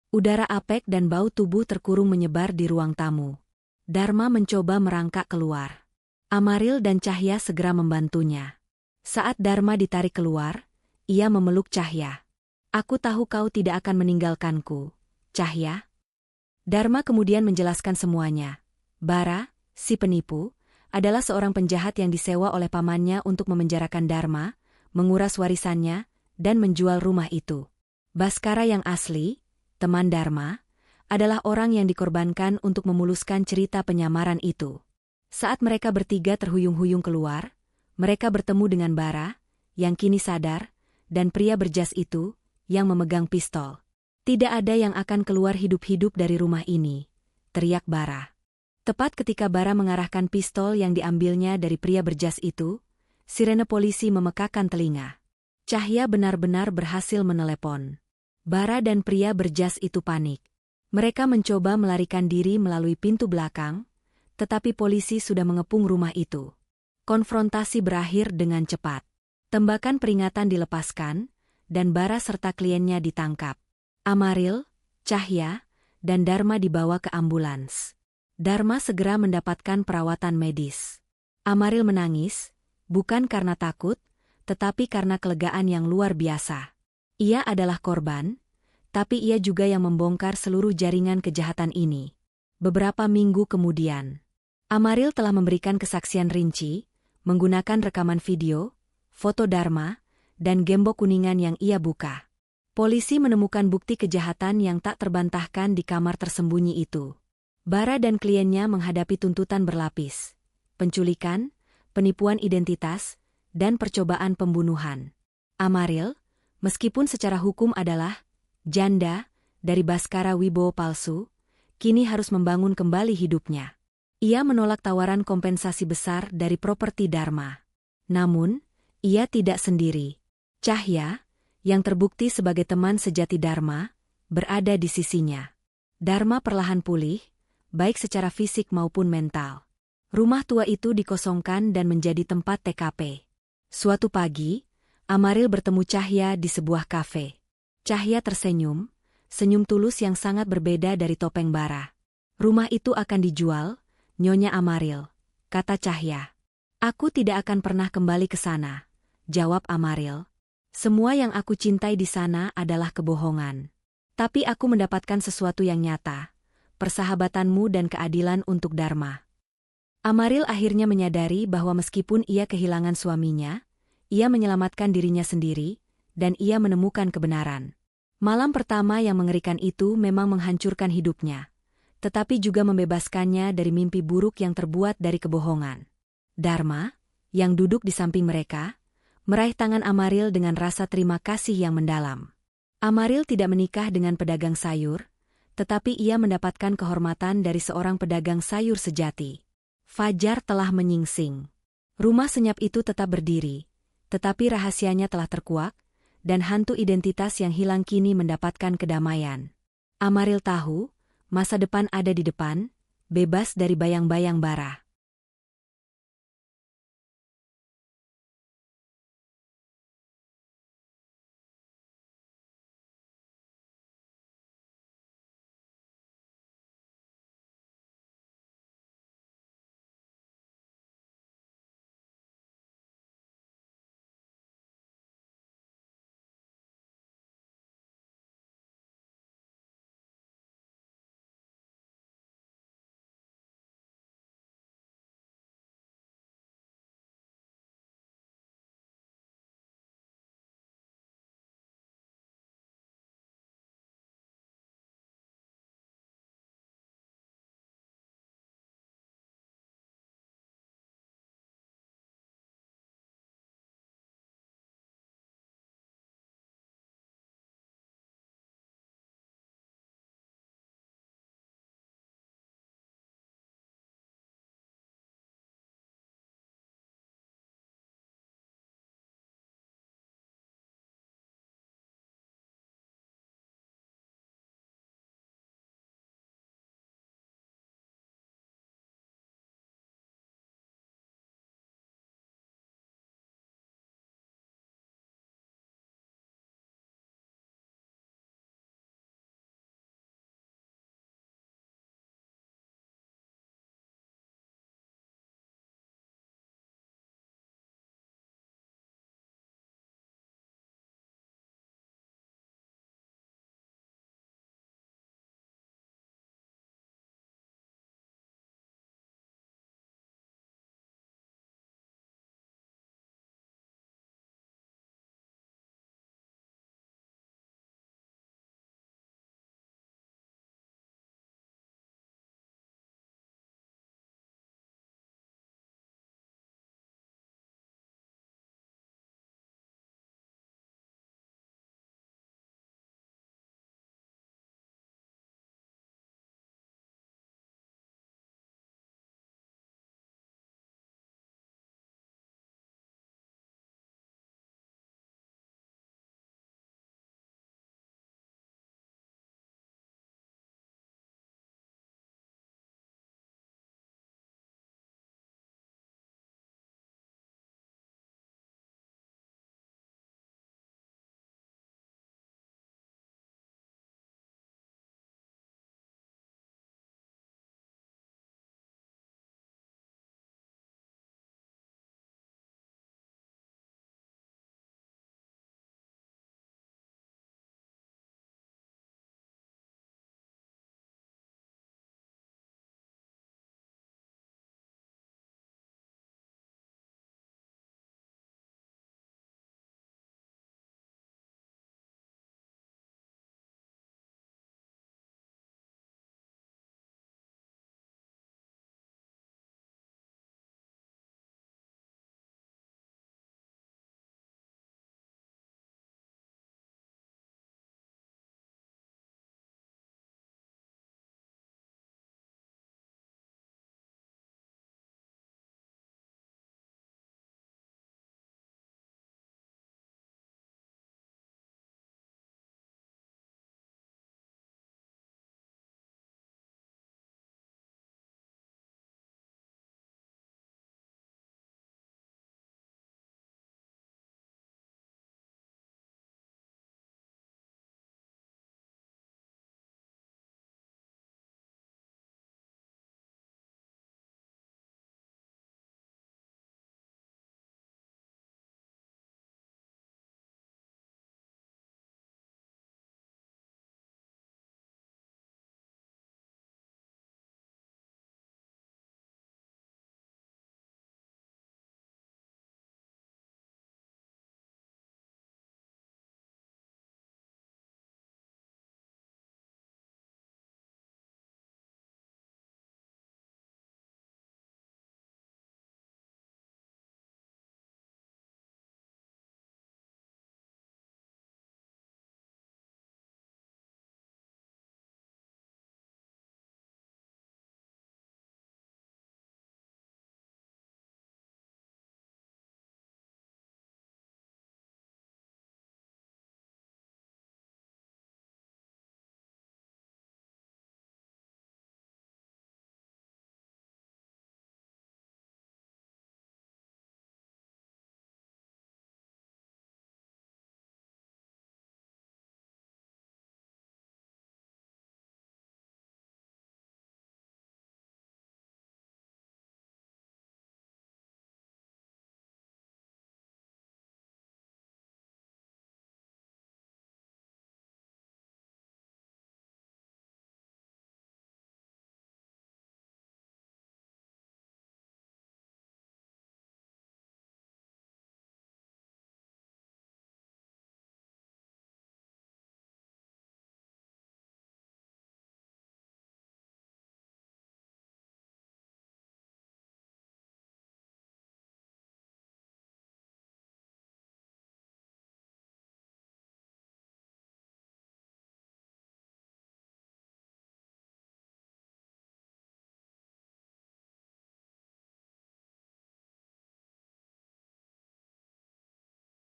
S1: Udara apek dan bau tubuh terkurung menyebar di ruang tamu. Dharma mencoba merangkak keluar. Amaril dan Cahya segera membantunya. Saat Dharma ditarik keluar, ia memeluk Cahya. "Aku tahu kau tidak akan meninggalkanku, Cahya." Dharma kemudian menjelaskan semuanya. Bara, si penipu, adalah seorang penjahat yang disewa oleh pamannya untuk memenjarakan Dharma, menguras warisannya, dan menjual rumah itu. Baskara yang asli, teman Dharma, adalah orang yang dikorbankan untuk memuluskan cerita penyamaran itu. Saat mereka bertiga terhuyung-huyung keluar, mereka bertemu dengan Bara, yang kini sadar, dan pria berjas itu, yang memegang pistol. "Tidak ada yang akan keluar hidup-hidup dari rumah ini," teriak Bara. Tepat ketika Bara mengarahkan pistol yang diambilnya dari pria berjas itu, sirene polisi memekakan telinga. Cahya benar-benar berhasil menelepon. Bara dan pria berjas itu panik. Mereka mencoba melarikan diri melalui pintu belakang, tetapi polisi sudah mengepung rumah itu. Konfrontasi berakhir dengan cepat. Tembakan peringatan dilepaskan, dan Bara serta kliennya ditangkap. Amaril, Cahya, dan Dharma dibawa ke ambulans. Dharma segera mendapatkan perawatan medis. Amaril menangis, bukan karena takut, tetapi karena kelegaan yang luar biasa. Ia adalah korban, tapi ia juga yang membongkar seluruh jaringan kejahatan ini. Beberapa minggu kemudian, Amaril telah memberikan kesaksian rinci, menggunakan rekaman video, foto Dharma, dan gembok kuningan yang ia buka. Polisi menemukan bukti kejahatan yang tak terbantahkan di kamar tersembunyi itu. Bara dan kliennya menghadapi tuntutan berlapis: penculikan, penipuan identitas, dan percobaan pembunuhan. Amaril, meskipun secara hukum adalah janda dari Baskara Wibowo palsu, kini harus membangun kembali hidupnya. Ia menolak tawaran kompensasi besar dari properti Dharma. Namun, ia tidak sendiri. Cahya, yang terbukti sebagai teman sejati Dharma, berada di sisinya. Dharma perlahan pulih, baik secara fisik maupun mental. Rumah tua itu dikosongkan dan menjadi tempat TKP. Suatu pagi, Amaril bertemu Cahya di sebuah kafe. Cahya tersenyum, senyum tulus yang sangat berbeda dari topeng Bara. "Rumah itu akan dijual, Nyonya Amaril," kata Cahya. "Aku tidak akan pernah kembali ke sana," jawab Amaril. "Semua yang aku cintai di sana adalah kebohongan." Tapi aku mendapatkan sesuatu yang nyata, persahabatanmu dan keadilan untuk Dharma. Amaril akhirnya menyadari bahwa meskipun ia kehilangan suaminya, ia menyelamatkan dirinya sendiri, dan ia menemukan kebenaran. Malam pertama yang mengerikan itu memang menghancurkan hidupnya, tetapi juga membebaskannya dari mimpi buruk yang terbuat dari kebohongan. Dharma, yang duduk di samping mereka, meraih tangan Amaril dengan rasa terima kasih yang mendalam. Amaril tidak menikah dengan pedagang sayur, tetapi ia mendapatkan kehormatan dari seorang pedagang sayur sejati. Fajar telah menyingsing. Rumah senyap itu tetap berdiri, tetapi rahasianya telah terkuak, dan hantu identitas yang hilang kini mendapatkan kedamaian. Amaril tahu, masa depan ada di depan, bebas dari bayang-bayang bara.